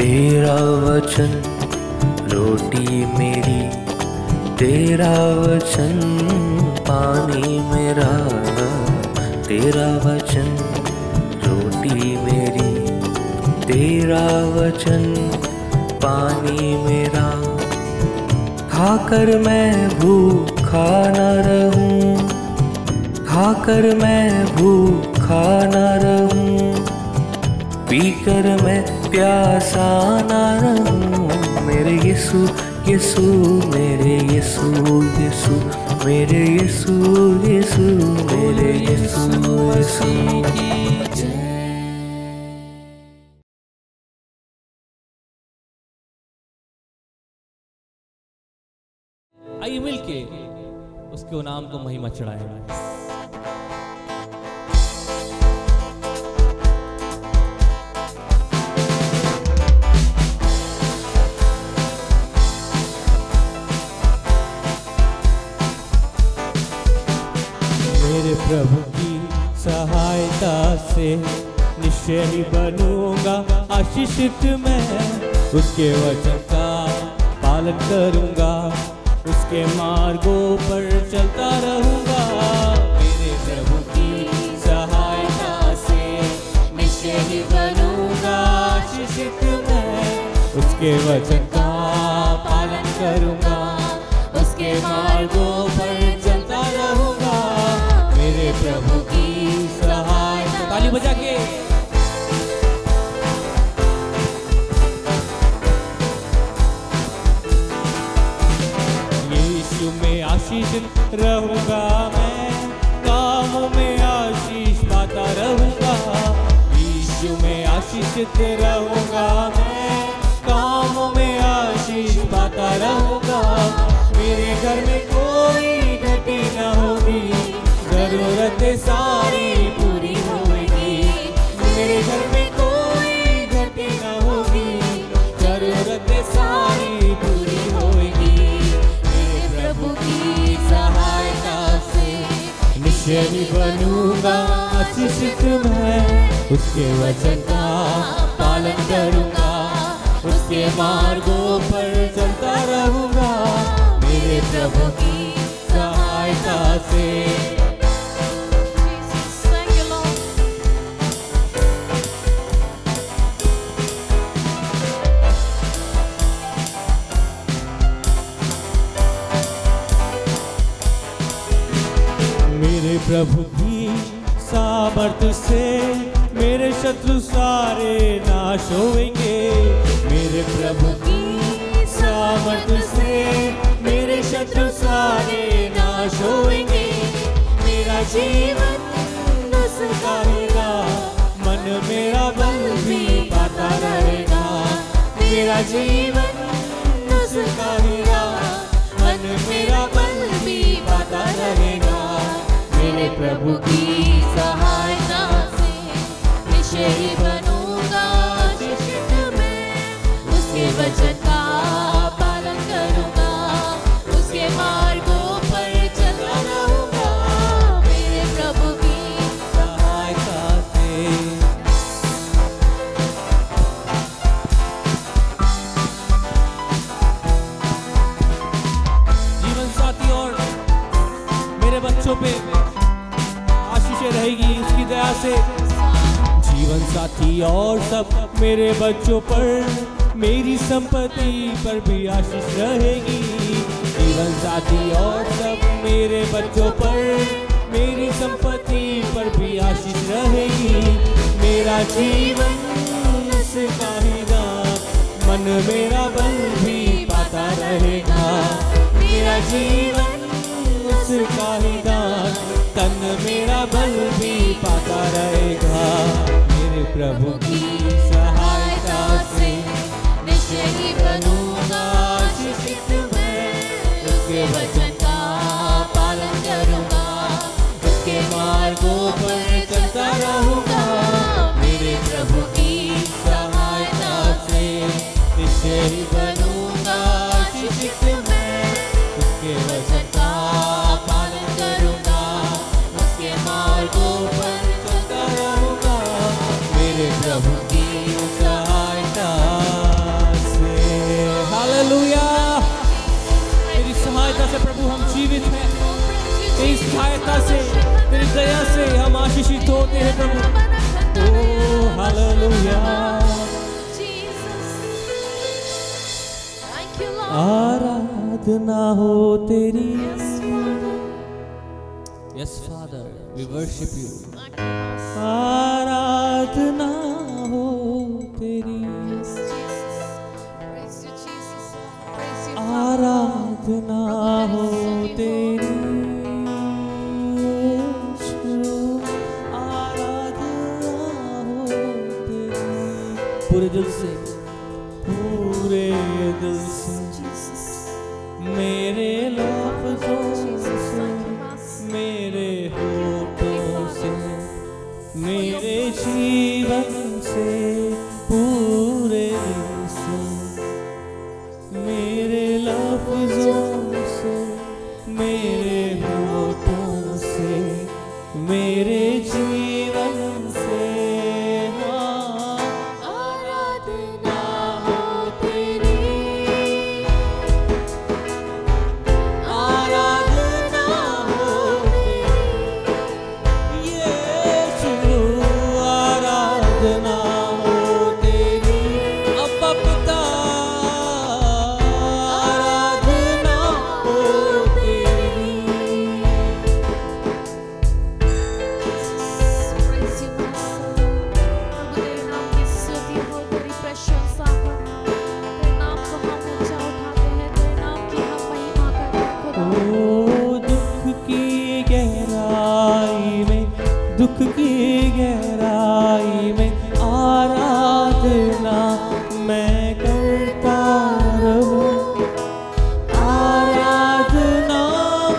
तेरा वचन रोटी मेरी, तेरा वचन पानी मेरा। तेरा वचन रोटी मेरी, तेरा वचन पानी मेरा। खाकर मैं भूखा न रहूं, खाकर मैं भूखा न रहूं, पीकर मैं प्यासा न रहूं। मेरे यीशु यीशु, मेरे यीशु यीशु, मेरे यीशु यीशु, मेरे यीशु यीशु। आइए मिलके उसके नाम को महिमा चढ़ाएं। मेरे प्रभु की सहायता से निश्चय ही बनूंगा आशीषित मैं। उसके वचन का पालन करूंगा, उसके मार्गों पर चलता रहूंगा। मेरे प्रभु की सहायता से निश्चय ही बनूंगा आशीषित मैं। उसके वचन का पालन करूंगा, उसके मार्गों पर चलता रहूंगा। मेरे प्रभु की सहायता। ताली बजा के यीशु में आशीषित रहूंगा मैं, कामों में आशीष पाता रहूंगा। यीशु में आशीषित रहूंगा मैं, कामों में आशीष पाता रहूंगा। मेरे घर में कोई घटी न होगी, जरूरतें सारी पूरी होगी। मेरे घर में कोई घटी न होगी, जरूरतें सारी पूरी होगी। मेरे प्रभु की सहायता से निश्चय ही बनूंगा आशीषित मैं। उसके वचन का पालन करूंगा, उसके मार्गों पर चलता रहूंगा। मेरे प्रभु की सहायता से। मेरे प्रभु की सामर्थ से मेरे शत्रु सारे नाश होंगे। मेरे प्रभु की सामर्थ से मेरे शत्रु सारे नाश होंगे। मेरा जीवन उसका रहेगा, मन मेरा बल भी पाता रहेगा। मेरा जीवन उसका रहेगा, मन मेरा बल भी पाता रहेगा। मेरे प्रभु की सहायता से निश्चय ही बनूंगा आशीषित मैं। उसके वचन का पालन करूंगा, उसके मार्गों पर चलता रहूंगा। मेरे प्रभु की सहायता से। जीवन साथी और मेरे बच्चों पे आशीषें रहेगी उसकी दया से। जीवन साथी और सब मेरे बच्चों पर, मेरी संपत्ति पर भी आशीष रहेगी। जीवन साथी और सब मेरे बच्चों पर, मेरी संपत्ति पर भी आशीष रहेगी। मेरा जीवन उसका रहेगा, मन मेरा बल भी पाता रहेगा। मेरा जीवन उसका रहेगा, तन मेरा बल भी पाता रहेगा। मेरे प्रभु की सहायता से निश्चय ही बनूंगा आशीषित मैं। उसके वचन का पालन करूंगा, उसके मार्गों पर चलता रहूंगा। मेरे प्रभु की सहायता से निश्चय ही बनूंगा आशीषित मैं। उसके वचन का पालन करूंगा, उसके मार्गों पर चलता रहूंगा। मेरे प्रभु की सहायता। कृपा से, तेरी दया से हम आशीषित होते हैं प्रभु। ओ हालेलुया। आराधना हो तेरी। Yes father, we worship you. आराधना हो तेरी, आराधना हो तेरी, आराधना हो तेरी। पूरे दिल से, पूरे दिल से, मेरे लफ्ज़ों से, मेरे होठों से, मेरे जीवन से, पूरे दिल से, मेरे लफ्ज़ों से, मेरे होठों से, मेरे जीवन से। आराधना हो तेरी, आराधना हो तेरी, यीशु आराधना हो तेरी। अब्बा पिता आराधना हो तेरी। दुख की गहराई में आराधना मैं करता रहूं, आराधना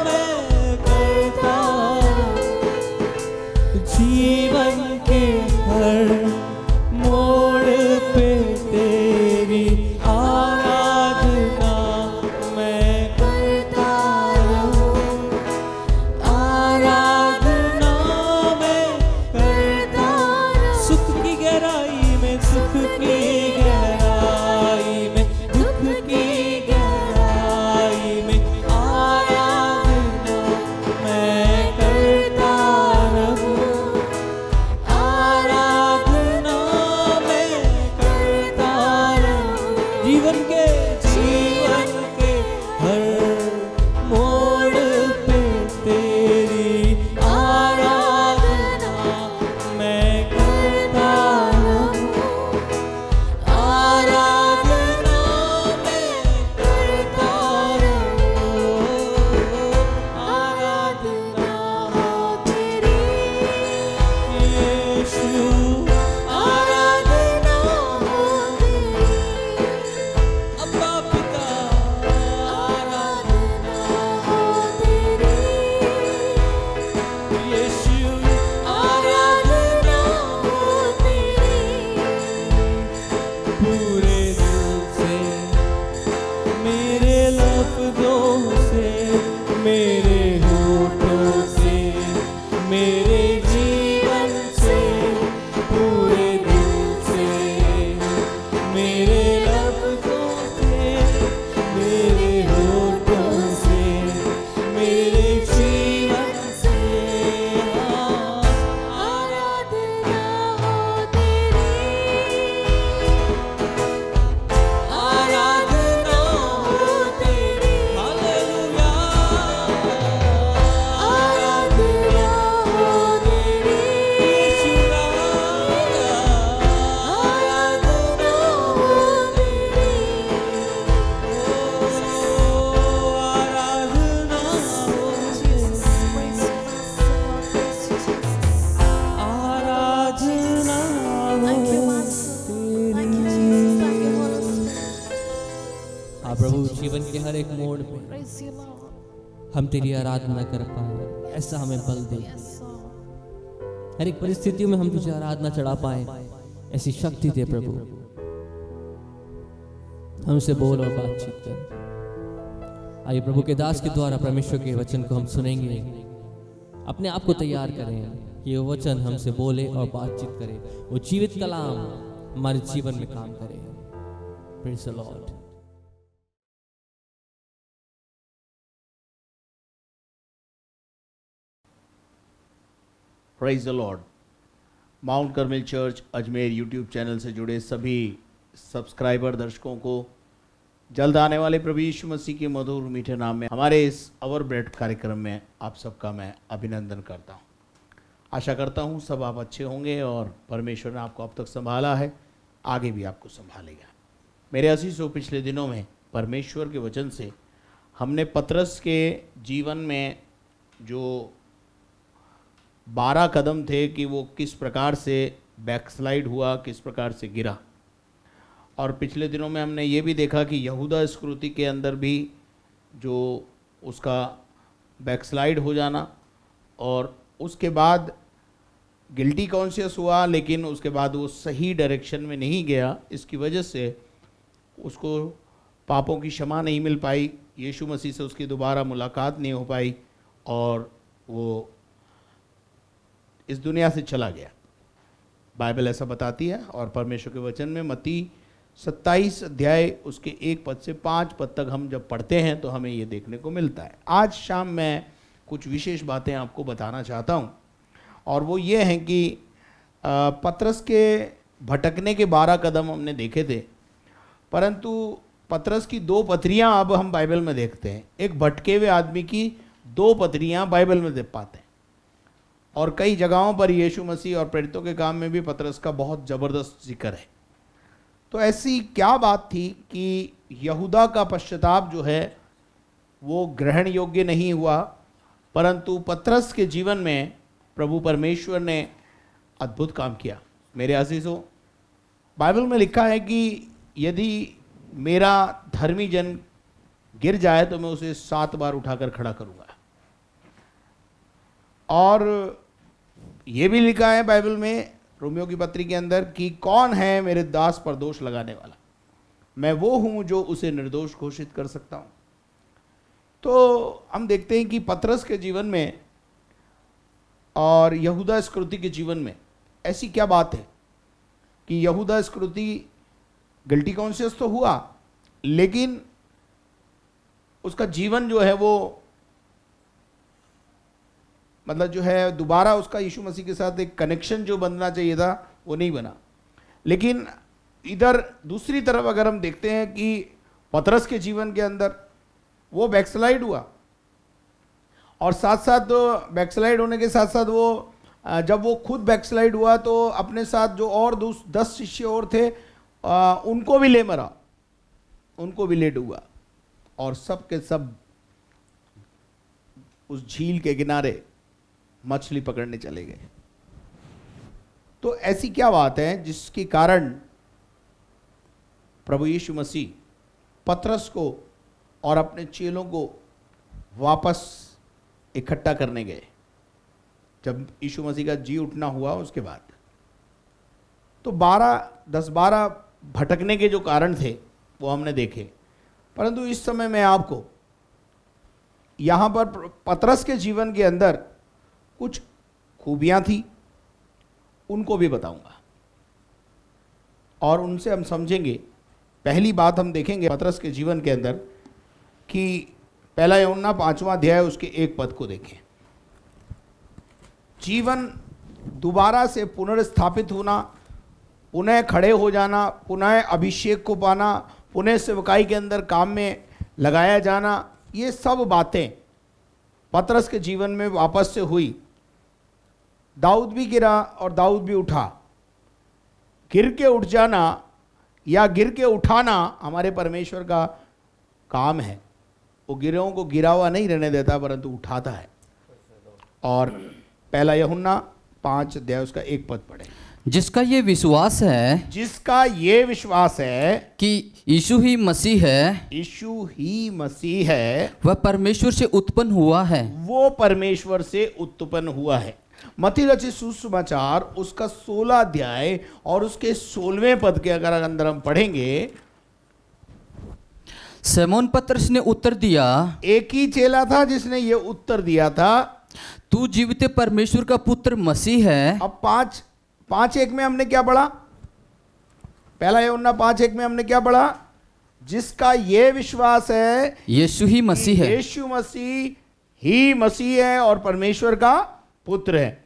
मैं करता रहूं। जीवन के हर मोड़ पे तेरी आराधना मैं करता रहूं, आराधना सुख की गहराई में, सुख की गहराई में, दुख की गहराई में आराधना मैं करता रहूं, आराधना मैं करता रहूं। जीवन के हर मोड़ पे तेरी आराधना मैं करता रहूं, आराधना मैं करता रहूं। आराधना हो तेरी यीशु, आराधना हो तेरी। अब्बा पिता आराधना हो तेरी, यीशु आराधना हो तेरी। पूरे दिल से, मेरे लफ्ज़ों से, मेरे होठों से, मेरे जीवन से, पूरे दिल से, मेरे लफ्ज़ों से, मेरे होठों से, मेरे जीवन से। आराधना हो तेरी, आराधना हो तेरी। हालेलुया। आराधना हो तेरी, यीशु राजा। आराधना हो तेरी, ओ आराधना हो तेरी, आराधना हो तेरी। हाँ प्रभु, जीवन के हर एक मोड़ पे हम तेरी आराधना कर पाए, ऐसा हमें बल दे। हर एक परिस्थितियों में हम तुझे आराधना चढ़ा पाए, ऐसी शक्ति दे प्रभु। हमसे बोल और बातचीत कर। आइए प्रभु के दास के द्वारा परमेश्वर के वचन को हम सुनेंगे। अपने आप को तैयार करें कि वो वचन हमसे बोले और बातचीत करे, वो जीवित कलाम हमारे जीवन में काम करे। Praise the Lord. Praise the Lord. Mount Carmel church Ajmer YouTube channel से जुड़े सभी सब्सक्राइबर दर्शकों को जल्द आने वाले प्रभु यीशु मसीह के मधुर मीठे नाम में हमारे इस अवर ब्रेड कार्यक्रम में आप सबका मैं अभिनंदन करता हूं। आशा करता हूं सब आप अच्छे होंगे और परमेश्वर ने आपको अब तक संभाला है, आगे भी आपको संभालेगा। मेरे अजीजों, पिछले दिनों में परमेश्वर के वचन से हमने पतरस के जीवन में जो 12 कदम थे कि वो किस प्रकार से बैकस्लाइड हुआ, किस प्रकार से गिरा। और पिछले दिनों में हमने ये भी देखा कि यहूदा इस्करियोती के अंदर भी जो उसका बैकस्लाइड हो जाना और उसके बाद गिल्टी कॉन्शियस हुआ, लेकिन उसके बाद वो सही डायरेक्शन में नहीं गया। इसकी वजह से उसको पापों की क्षमा नहीं मिल पाई, यीशु मसीह से उसकी दोबारा मुलाकात नहीं हो पाई और वो इस दुनिया से चला गया। बाइबल ऐसा बताती है। और परमेश्वर के वचन में मत्ती 27 अध्याय उसके 1 पद से 5 पद तक हम जब पढ़ते हैं तो हमें ये देखने को मिलता है। आज शाम मैं कुछ विशेष बातें आपको बताना चाहता हूँ और वो ये हैं कि पतरस के भटकने के 12 कदम हमने देखे थे, परंतु पतरस की 2 पत्रियाँ अब हम बाइबल में देखते हैं। एक भटके हुए आदमी की 2 पत्रियाँ बाइबल में देख पाते हैं और कई जगहों पर यीशु मसीह और प्रेरितों के काम में भी पतरस का बहुत ज़बरदस्त जिक्र है। तो ऐसी क्या बात थी कि यहूदा का पश्चाताप जो है वो ग्रहण योग्य नहीं हुआ, परंतु पतरस के जीवन में प्रभु परमेश्वर ने अद्भुत काम किया। मेरे अजीजों, बाइबल में लिखा है कि यदि मेरा धर्मी जन गिर जाए तो मैं उसे 7 बार उठाकर खड़ा करूंगा। और ये भी लिखा है बाइबल में रोमियो की पत्री के अंदर कि कौन है मेरे दास पर दोष लगाने वाला, मैं वो हूं जो उसे निर्दोष घोषित कर सकता हूं। तो हम देखते हैं कि पतरस के जीवन में और यहूदा इस्करियोती के जीवन में ऐसी क्या बात है कि यहूदा इस्करियोती गिल्टी कॉन्शियस तो हुआ, लेकिन उसका जीवन जो है वो मतलब जो है दोबारा उसका यीशु मसीह के साथ एक कनेक्शन जो बनना चाहिए था वो नहीं बना। लेकिन इधर दूसरी तरफ अगर हम देखते हैं कि पतरस के जीवन के अंदर वो बैकस्लाइड हुआ और साथ साथ बैकस्लाइड होने के साथ साथ वो जब वो खुद बैकस्लाइड हुआ तो अपने साथ जो और 10 शिष्य और थे उनको भी ले मरा, उनको भी ले डूबा और सब के सब उस झील के किनारे मछली पकड़ने चले गए। तो ऐसी क्या बात है जिसके कारण प्रभु यीशु मसीह पतरस को और अपने चेलों को वापस इकट्ठा करने गए जब यीशु मसीह का जी उठना हुआ उसके बाद? तो 10-12 भटकने के जो कारण थे वो हमने देखे, परंतु इस समय मैं आपको यहाँ पर पतरस के जीवन के अंदर कुछ खूबियाँ थी उनको भी बताऊंगा और उनसे हम समझेंगे। पहली बात हम देखेंगे पतरस के जीवन के अंदर कि पहला यूहन्ना 5वां अध्याय उसके 1 पद को देखें। जीवन दोबारा से पुनर्स्थापित होना, पुनः खड़े हो जाना, पुनः अभिषेक को पाना, पुनः सेवकाई के अंदर काम में लगाया जाना, ये सब बातें पतरस के जीवन में वापस से हुई। दाऊद भी गिरा और दाऊद भी उठा। गिर के उठ जाना या गिर के उठाना हमारे परमेश्वर का काम है। वो गिरों को गिरा हुआ नहीं रहने देता परंतु उठाता है। और पहला यूहन्ना 5 अध्याय उसका 1 पद पढ़े। जिसका ये विश्वास है, जिसका ये विश्वास है कि यीशु ही मसीह है, यीशु ही मसीह है, वह परमेश्वर से उत्पन्न हुआ है, वो परमेश्वर से उत्पन्न हुआ है। मत्ती रचित सुसमाचार उसका 16 अध्याय और उसके 16वें पद के अगर अंदर हम पढ़ेंगे। सिमोन पतरस ने उत्तर दिया, एक ही चेला था जिसने ये उत्तर दिया था, तू जीवित परमेश्वर का पुत्र मसीह है। अब 5:1 में हमने क्या पढ़ा? पहला यूहन्ना 5:1 में हमने क्या पढ़ा? जिसका ये विश्वास है यीशु ही मसीह है, यीशु मसीह ही मसीह है और परमेश्वर का पुत्र है।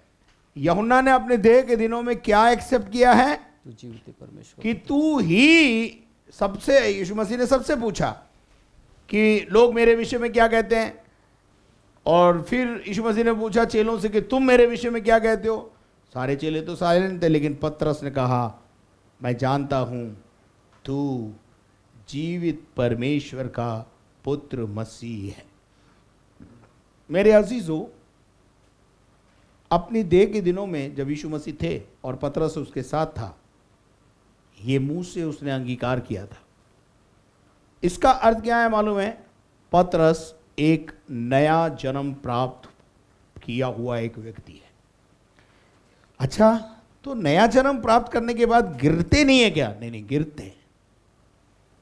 यूहन्ना ने अपने देह के दिनों में क्या एक्सेप्ट किया है तू जीवित परमेश्वर कि तू ही सबसे, यीशु मसीह ने सबसे पूछा कि लोग मेरे विषय में क्या कहते हैं, और फिर यीशु मसीह ने पूछा चेलों से कि तुम मेरे विषय में क्या कहते हो। सारे चेले तो साइलेंट थे, लेकिन पतरस ने कहा मैं जानता हूं तू जीवित परमेश्वर का पुत्र मसीह है। मेरे अजीजों, अपनी देह के दिनों में जब यीशु मसीह थे और पतरस उसके साथ था, ये मुंह से उसने अंगीकार किया था। इसका अर्थ क्या है मालूम है? पतरस एक नया जन्म प्राप्त किया हुआ एक व्यक्ति है। अच्छा, तो नया जन्म प्राप्त करने के बाद गिरते नहीं है क्या? नहीं, गिरते हैं,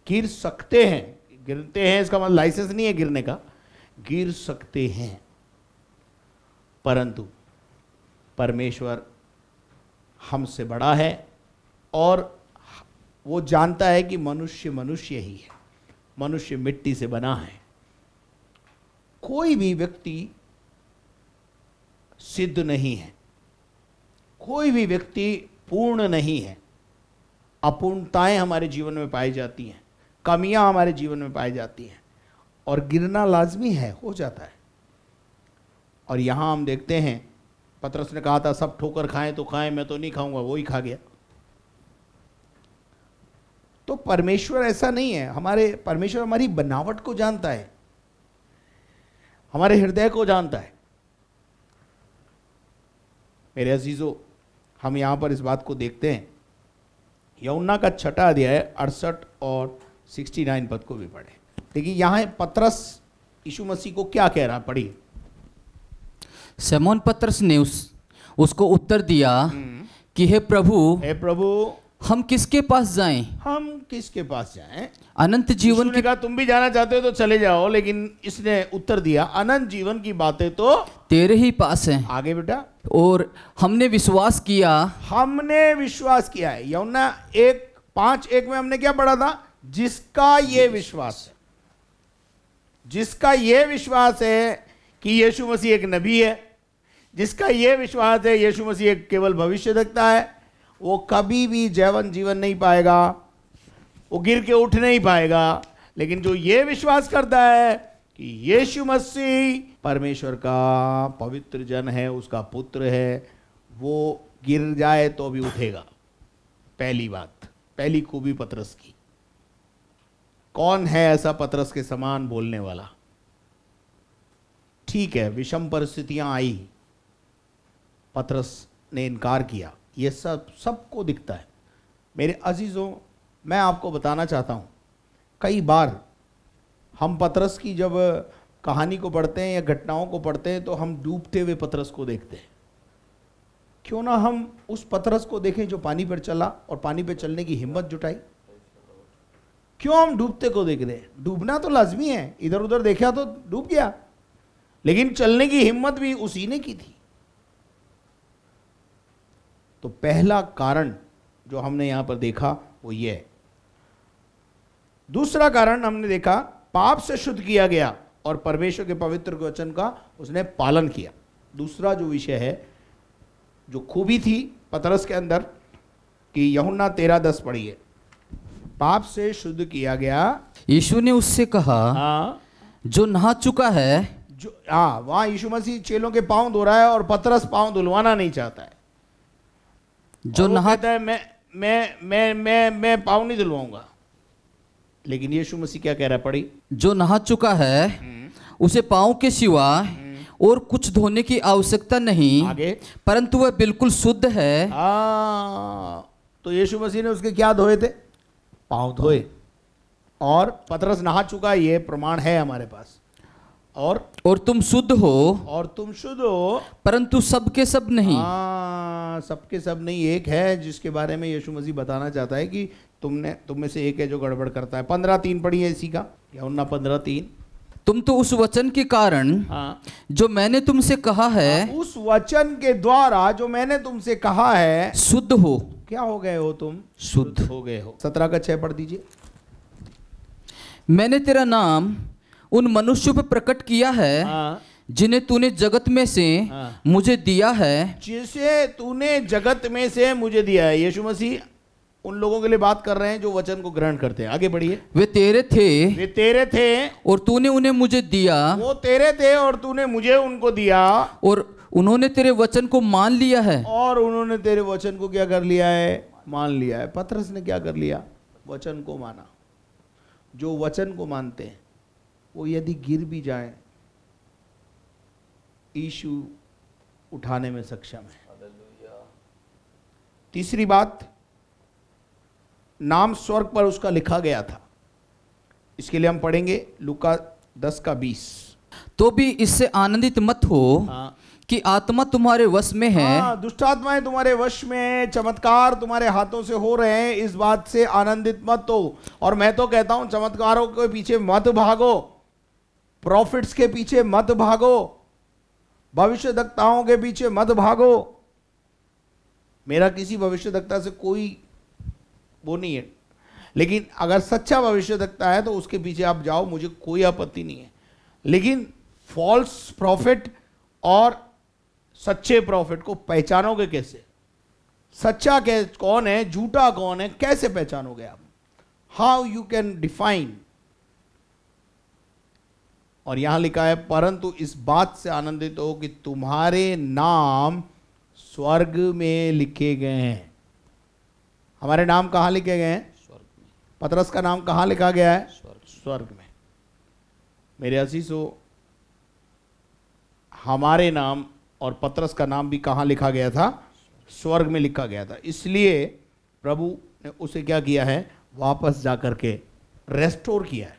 गिर सकते हैं। गिरते हैं इसका मतलब लाइसेंस नहीं है गिरने का, गिर सकते हैं, परंतु परमेश्वर हमसे बड़ा है और वो जानता है कि मनुष्य मनुष्य ही है, मनुष्य मिट्टी से बना है। कोई भी व्यक्ति सिद्ध नहीं है, कोई भी व्यक्ति पूर्ण नहीं है। अपूर्णताएं हमारे जीवन में पाई जाती हैं, कमियां हमारे जीवन में पाई जाती हैं, और गिरना लाजमी है, हो जाता है। और यहां हम देखते हैं, पतरस ने कहा था सब ठोकर खाएं तो खाएं, मैं तो नहीं खाऊंगा, वो ही खा गया। तो परमेश्वर ऐसा नहीं है। परमेश्वर हमारी बनावट को जानता है, हमारे हृदय को जानता है। मेरे अजीजों, हम यहां पर इस बात को देखते हैं। यूहन्ना का 6 अध्याय 68 और 69 पद को भी पढ़े। देखिए यहां पतरस यीशु मसीह को क्या कह रहा, पढ़िए। शमौन पतरस ने उसको उत्तर दिया कि हे प्रभु, हम किसके पास जाएं? हम किसके पास जाएं? अनंत जीवन की कहा तुम भी जाना चाहते हो तो चले जाओ, लेकिन इसने उत्तर दिया अनंत जीवन की बातें तो तेरे ही पास हैं। आगे बेटा, और हमने विश्वास किया है। यूहन्ना 1:5-1 में हमने क्या पढ़ा था? जिसका ये विश्वास है कि यीशु मसीह एक नबी है, जिसका ये विश्वास है यीशु मसीह एक केवल भविष्यद्वक्ता है, वो कभी भी जीवन नहीं पाएगा, वो गिर के उठ नहीं पाएगा। लेकिन जो ये विश्वास करता है कि यीशु मसीह परमेश्वर का पवित्र जन है, उसका पुत्र है, वो गिर जाए तो भी उठेगा। पहली बात, पहली खूबी पतरस की। कौन है ऐसा पतरस के समान बोलने वाला? ठीक है, विषम परिस्थितियां आई, पतरस ने इनकार किया, ये सबको दिखता है। मेरे अजीजों, मैं आपको बताना चाहता हूं, कई बार हम पतरस की जब कहानी को पढ़ते हैं या घटनाओं को पढ़ते हैं तो हम डूबते हुए पतरस को देखते हैं। क्यों ना हम उस पतरस को देखें जो पानी पर चला और पानी पर चलने की हिम्मत जुटाई। क्यों हम डूबते को देख रहे हैं? डूबना तो लाजमी है, इधर उधर देखा तो डूब गया, लेकिन चलने की हिम्मत भी उसी ने की थी। तो पहला कारण जो हमने यहां पर देखा वो ये है। दूसरा कारण हमने देखा, पाप से शुद्ध किया गया और परमेश्वर के पवित्र वचन का उसने पालन किया। दूसरा जो विषय है, जो खूबी थी पतरस के अंदर, कि यूहन्ना 13:10 पढ़िए। पाप से शुद्ध किया गया। यीशु ने उससे कहा, जो नहा चुका है। वहां यीशु मसीह चेलों के पांव धो रहा है और पतरस पांव धुलवाना नहीं चाहता है। जो नहाता है मैं पांव नहीं धुलवाऊंगा, लेकिन यीशु मसीह क्या कह रहा है, पढ़ी। तो नहा चुका है उसे पांव के सिवा और कुछ धोने की आवश्यकता नहीं, आगे, परंतु वह बिल्कुल शुद्ध है। तो यीशु मसीह ने उसके क्या धोए थे? पांव धोए। और पतरस नहा चुका, ये प्रमाण है हमारे पास। और तुम शुद्ध हो, परंतु सबके सब नहीं। सबके सब नहीं। एक है जिसके बारे में यीशु मसीह बताना चाहता है कि तुम में से एक है जो गड़बड़ करता है। 15:3 पढ़िए इसी का, यूहन्ना 15:3। तुम तो उस वचन के कारण जो मैंने तुमसे कहा है, उस वचन के द्वारा जो मैंने तुमसे कहा है, शुद्ध हो। क्या हो गए हो तुम? शुद्ध हो गए हो। 17:6 पढ़ दीजिए। मैंने तेरा नाम उन मनुष्यों पर प्रकट किया है जिन्हें तूने जगत में से हाँ। मुझे दिया है, जिसे तूने जगत में से मुझे दिया है। यीशु मसीह उन लोगों के लिए बात कर रहे हैं जो वचन को ग्रहण करते हैं। आगे बढ़िए। वे तेरे थे वे तेरे थे और तूने उन्हें मुझे दिया, वो तेरे थे और तूने मुझे उनको दिया, और उन्होंने तेरे वचन को मान लिया है। और उन्होंने तेरे वचन को क्या कर लिया है? मान लिया है। पतरस ने क्या कर लिया? वचन को माना। जो वचन को मानते हैं वो यदि गिर भी जाएं, यीशु उठाने में सक्षम है। तीसरी बात, नाम स्वर्ग पर उसका लिखा गया था। इसके लिए हम पढ़ेंगे लूका 10:20। तो भी इससे आनंदित मत हो हाँ। कि आत्मा तुम्हारे वश में है। हाँ, दुष्ट आत्माएं तुम्हारे वश में, चमत्कार तुम्हारे हाथों से हो रहे हैं, इस बात से आनंदित मत हो। और मैं तो कहता हूं चमत्कारों के पीछे मत भागो, प्रॉफिट्स के पीछे मत भागो, भविष्यद्वक्ताओं के पीछे मत भागो। मेरा किसी भविष्यद्वक्ता से कोई वो नहीं है, लेकिन अगर सच्चा भविष्यद्वक्ता है तो उसके पीछे आप जाओ, मुझे कोई आपत्ति नहीं है। लेकिन फॉल्स प्रॉफिट और सच्चे प्रॉफिट को पहचानोगे कैसे? सच्चा कौन है, झूठा कौन है, कैसे पहचानोगे आप? How you can define? और यहां लिखा है, परंतु इस बात से आनंदित हो कि तुम्हारे नाम स्वर्ग में लिखे गए हैं। हमारे नाम कहां लिखे गए हैं? स्वर्ग में। पतरस का नाम कहां लिखा गया है? स्वर्ग में। मेरे अजीजों, हमारे नाम और पतरस का नाम भी कहां लिखा गया था? स्वर्ग में लिखा गया था। इसलिए प्रभु ने उसे क्या किया है? वापस जाकर के रेस्टोर किया है।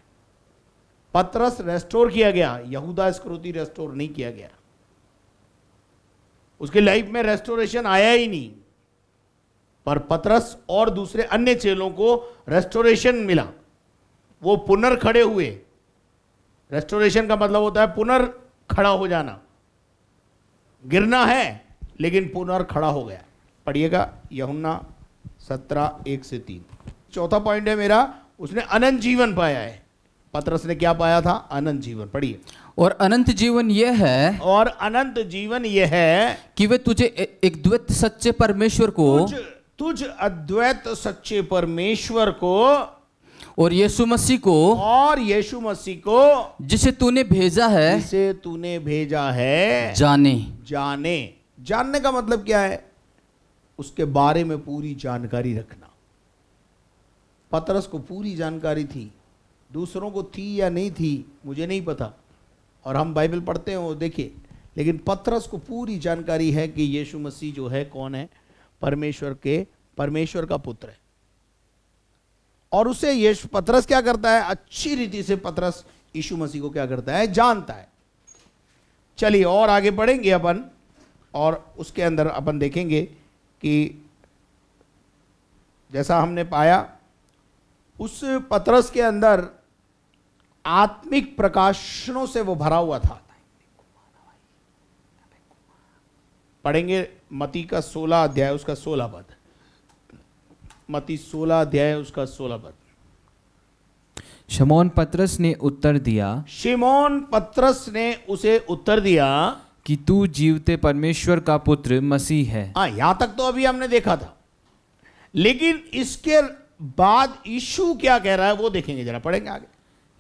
पतरस रेस्टोर किया गया, यहूदा इस्करियोती रेस्टोर नहीं किया गया। उसके लाइफ में रेस्टोरेशन आया ही नहीं, पर पतरस और दूसरे अन्य चेलों को रेस्टोरेशन मिला। वो पुनर्खड़े हुए। रेस्टोरेशन का मतलब होता है पुनर्खड़ा हो जाना। गिरना है लेकिन पुनर्खड़ा हो गया। पढ़िएगा यूहन्ना 17:1-3। चौथा पॉइंट है मेरा, उसने अनंत जीवन पाया है। पतरस ने क्या पाया था? अनंत जीवन। पढ़िए। और अनंत जीवन यह है, और अनंत जीवन यह है कि वे तुझे एक द्वैत सच्चे परमेश्वर को, तुझ अद्वैत सच्चे परमेश्वर को, और यीशु मसीह को, और यीशु मसीह को, जिसे तूने भेजा है, जिसे तूने भेजा है, जाने। जानने का मतलब क्या है? उसके बारे में पूरी जानकारी रखना। पतरस को पूरी जानकारी थी, दूसरों को थी या नहीं थी मुझे नहीं पता, और हम बाइबल पढ़ते हैं वो देखिए, लेकिन पतरस को पूरी जानकारी है कि यीशु मसीह जो है कौन है? परमेश्वर का पुत्र है। और उसे यीशु पतरस क्या करता है? अच्छी रीति से पतरस यीशु मसीह को क्या करता है? जानता है। चलिए और आगे बढ़ेंगे अपन, और उसके अंदर अपन देखेंगे कि जैसा हमने पाया उस पतरस के अंदर आत्मिक प्रकाशनों से वो भरा हुआ था। पढ़ेंगे मती का 16 अध्याय उसका 16 पद। मती 16 अध्याय उसका 16 पद। शमौन पतरस ने उत्तर दिया, शिमोन पतरस ने उसे उत्तर दिया कि तू जीवते परमेश्वर का पुत्र मसीह है। हाँ, यहां तक तो अभी हमने देखा था, लेकिन इसके बाद यीशु क्या कह रहा है वो देखेंगे जरा। पढ़ेंगे आगे।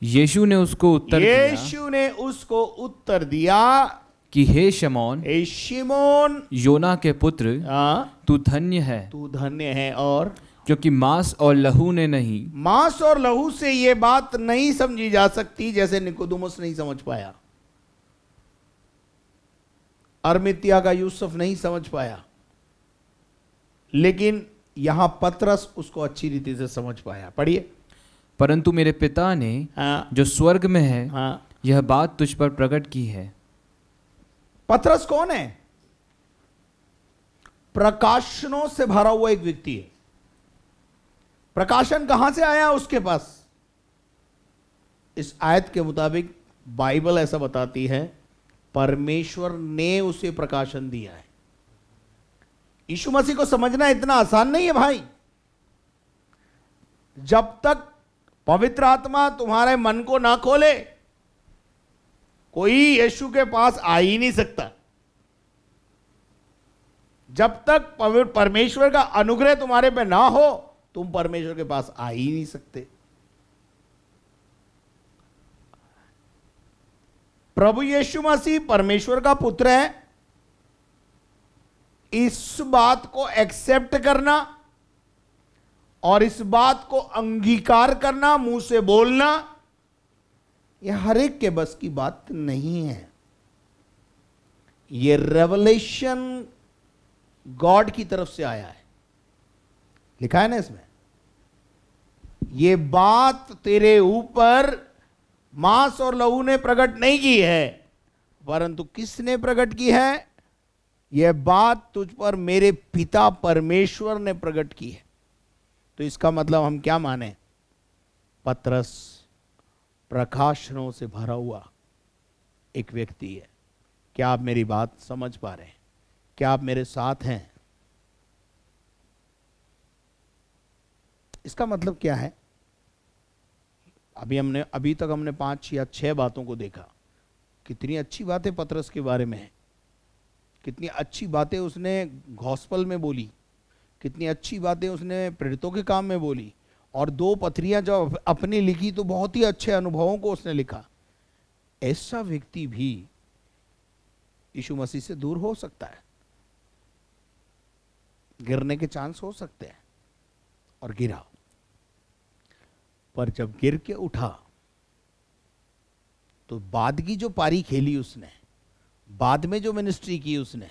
यीशु ने उसको उत्तर दिया यीशु ने उसको उत्तर दिया कि हे शमौन, हे शिमोन, योना के पुत्र, हाँ, तू धन्य है, तू धन्य है। और क्योंकि मांस और लहू ने नहीं, मांस और लहू से ये बात नहीं समझी जा सकती, जैसे निकोदेमुस नहीं समझ पाया, अरमितिया का यूसुफ नहीं समझ पाया, लेकिन यहां पतरस उसको अच्छी रीति से समझ पाया। पढ़िए। परंतु मेरे पिता ने हाँ, जो स्वर्ग में है हाँ। यह बात तुझ पर प्रकट की है। पतरस कौन है? प्रकाशनों से भरा हुआ एक व्यक्ति है। प्रकाशन कहां से आया उसके पास? इस आयत के मुताबिक बाइबल ऐसा बताती है, परमेश्वर ने उसे प्रकाशन दिया है। यीशु मसीह को समझना इतना आसान नहीं है भाई। जब तक पवित्र आत्मा तुम्हारे मन को ना खोले, कोई यीशु के पास आ ही नहीं सकता जब तक परमेश्वर का अनुग्रह तुम्हारे पे ना हो। तुम परमेश्वर के पास आ ही नहीं सकते। प्रभु यीशु मसीह परमेश्वर का पुत्र है, इस बात को एक्सेप्ट करना और इस बात को अंगीकार करना, मुंह से बोलना, यह हर एक के बस की बात नहीं है। यह रेवलेशन गॉड की तरफ से आया है। लिखा है ना इसमें, यह बात तेरे ऊपर मांस और लहू ने प्रकट नहीं की है, परंतु किसने प्रकट की है? यह बात तुझ पर मेरे पिता परमेश्वर ने प्रकट की है। तो इसका मतलब हम क्या माने? पतरस प्रकाशनों से भरा हुआ एक व्यक्ति है। क्या आप मेरी बात समझ पा रहे हैं? क्या आप मेरे साथ हैं? इसका मतलब क्या है? अभी तक हमने 5 या 6 बातों को देखा। कितनी अच्छी बातें पतरस के बारे में है, कितनी अच्छी बातें उसने गॉस्पल में बोली, कितनी अच्छी बातें उसने प्रेरितों के काम में बोली, और 2 पत्रियां जो अपनी लिखी तो बहुत ही अच्छे अनुभवों को उसने लिखा। ऐसा व्यक्ति भी यीशु मसीह से दूर हो सकता है, गिरने के चांस हो सकते हैं, और गिरा। पर जब गिर के उठा तो बाद की जो पारी खेली उसने, बाद में जो मिनिस्ट्री की उसने,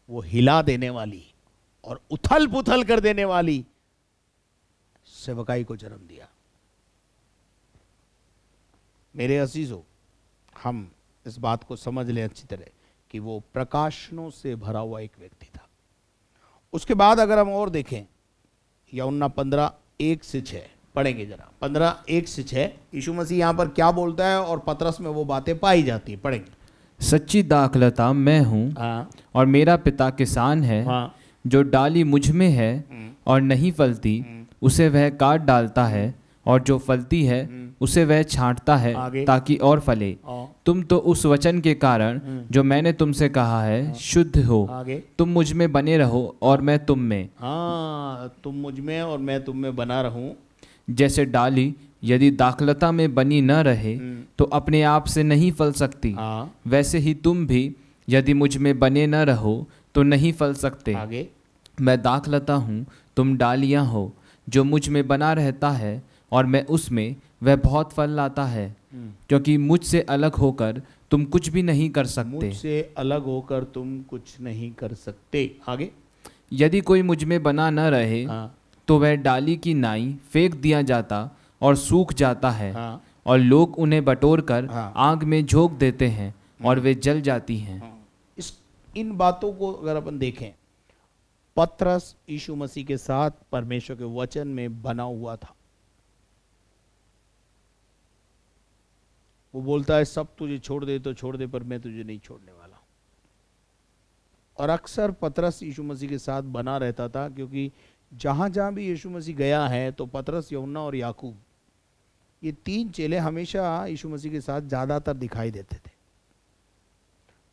वो हिला देने वाली और उथल पुथल कर देने वाली सेवकाई को जन्म दिया। मेरे अजीजों, हम इस बात को समझ लें अच्छी तरह कि वो प्रकाशनों से भरा हुआ एक व्यक्ति था। उसके बाद अगर हम और देखें, यूहन्ना 15:1-6 पढ़ेंगे जरा। 15:1-6 यीशु मसीह यहां पर क्या बोलता है और पतरस में वो बातें पाई जाती है। पढ़ेंगे। सच्ची दाखलता मैं हूँ हाँ और मेरा पिता किसान है। हाँ जो डाली मुझ में है और नहीं फलती उसे वह काट डालता है, और जो फलती है उसे वह छांटता है आगे। ताकि और फले। तुम तो उस वचन के कारण जो मैंने तुमसे कहा है शुद्ध हो। आगे। तुम मुझ में बने रहो और मैं तुम में। हाँ, तुम मुझ में और मैं तुम में बना रहूं। जैसे डाली यदि दाखलता में बनी न रहे तो अपने आप से नहीं फल सकती, हाँ। वैसे ही तुम भी यदि मुझ में बने न रहो तो नहीं फल सकते। आगे। मैं दाखलता हूँ, तुम डालियाँ हो। जो मुझ में बना रहता है और मैं उसमें, वह बहुत फल लाता है, क्योंकि मुझसे अलग होकर तुम कुछ भी नहीं कर सकते। मुझसे अलग होकर तुम कुछ नहीं कर सकते। आगे। यदि कोई मुझ में बना न रहे हाँ। तो वह डाली की नाई फेंक दिया जाता और सूख जाता है। हाँ। और लोग उन्हें बटोर कर हाँ। आग में झोंक देते हैं और वे जल जाती हैं। इन बातों को अगर अपन देखें, पतरस यीशु मसीह के साथ परमेश्वर के वचन में बना हुआ था। वो बोलता है सब तुझे छोड़ दे तो छोड़ दे, पर मैं तुझे नहीं छोड़ने वाला। और अक्सर पतरस यीशु मसीह के साथ बना रहता था, क्योंकि जहां जहां भी यीशु मसीह गया है तो पतरस, यूहन्ना और याकूब, ये 3 चेले हमेशा यीशु मसीह के साथ ज्यादातर दिखाई देते थे।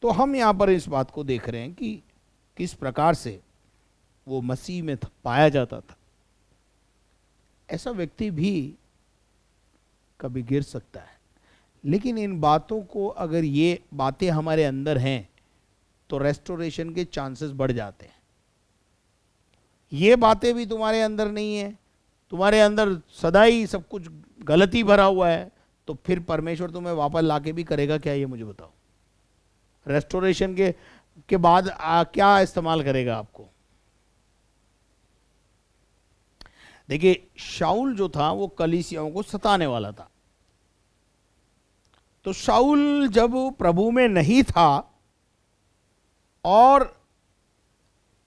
तो हम यहां पर इस बात को देख रहे हैं कि किस प्रकार से वो मसीह में पाया जाता था। ऐसा व्यक्ति भी कभी गिर सकता है, लेकिन इन बातों को, अगर ये बातें हमारे अंदर हैं तो रेस्टोरेशन के चांसेस बढ़ जाते हैं। ये बातें भी तुम्हारे अंदर नहीं है, तुम्हारे अंदर सदा ही सब कुछ गलती भरा हुआ है, तो फिर परमेश्वर तुम्हें वापस लाके भी करेगा क्या? ये मुझे बताओ। रेस्टोरेशन के बाद क्या इस्तेमाल करेगा आपको? देखिए, शाऊल जो था वो कलीसियाओं को सताने वाला था। तो शाऊल जब प्रभु में नहीं था और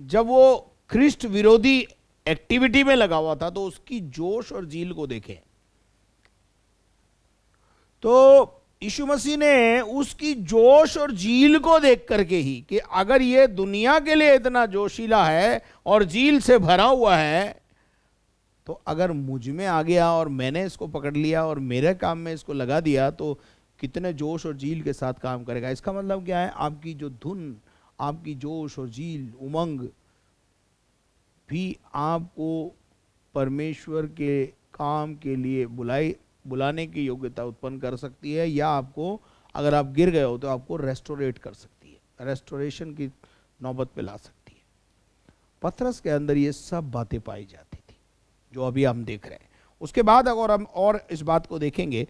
जब वो ख्रिस्ट विरोधी एक्टिविटी में लगा हुआ था, तो उसकी जोश और जील को देखें। तो यीशु मसीह ने उसकी जोश और जील को देख करके ही, कि अगर ये दुनिया के लिए इतना जोशीला है और जील से भरा हुआ है, तो अगर मुझ में आ गया और मैंने इसको पकड़ लिया और मेरे काम में इसको लगा दिया, तो कितने जोश और जील के साथ काम करेगा। इसका मतलब क्या है, आपकी जो धुन, आपकी जोश और जील, उमंग भी आपको परमेश्वर के काम के लिए बुलाने की योग्यता उत्पन्न कर सकती है, या आपको, अगर आप गिर गए हो तो आपको रेस्टोरेट कर सकती है, रेस्टोरेशन की नौबत पे ला सकती है। पतरस के अंदर ये सब बातें पाई जाती थी जो अभी हम देख रहे हैं। उसके बाद अगर हम और इस बात को देखेंगे,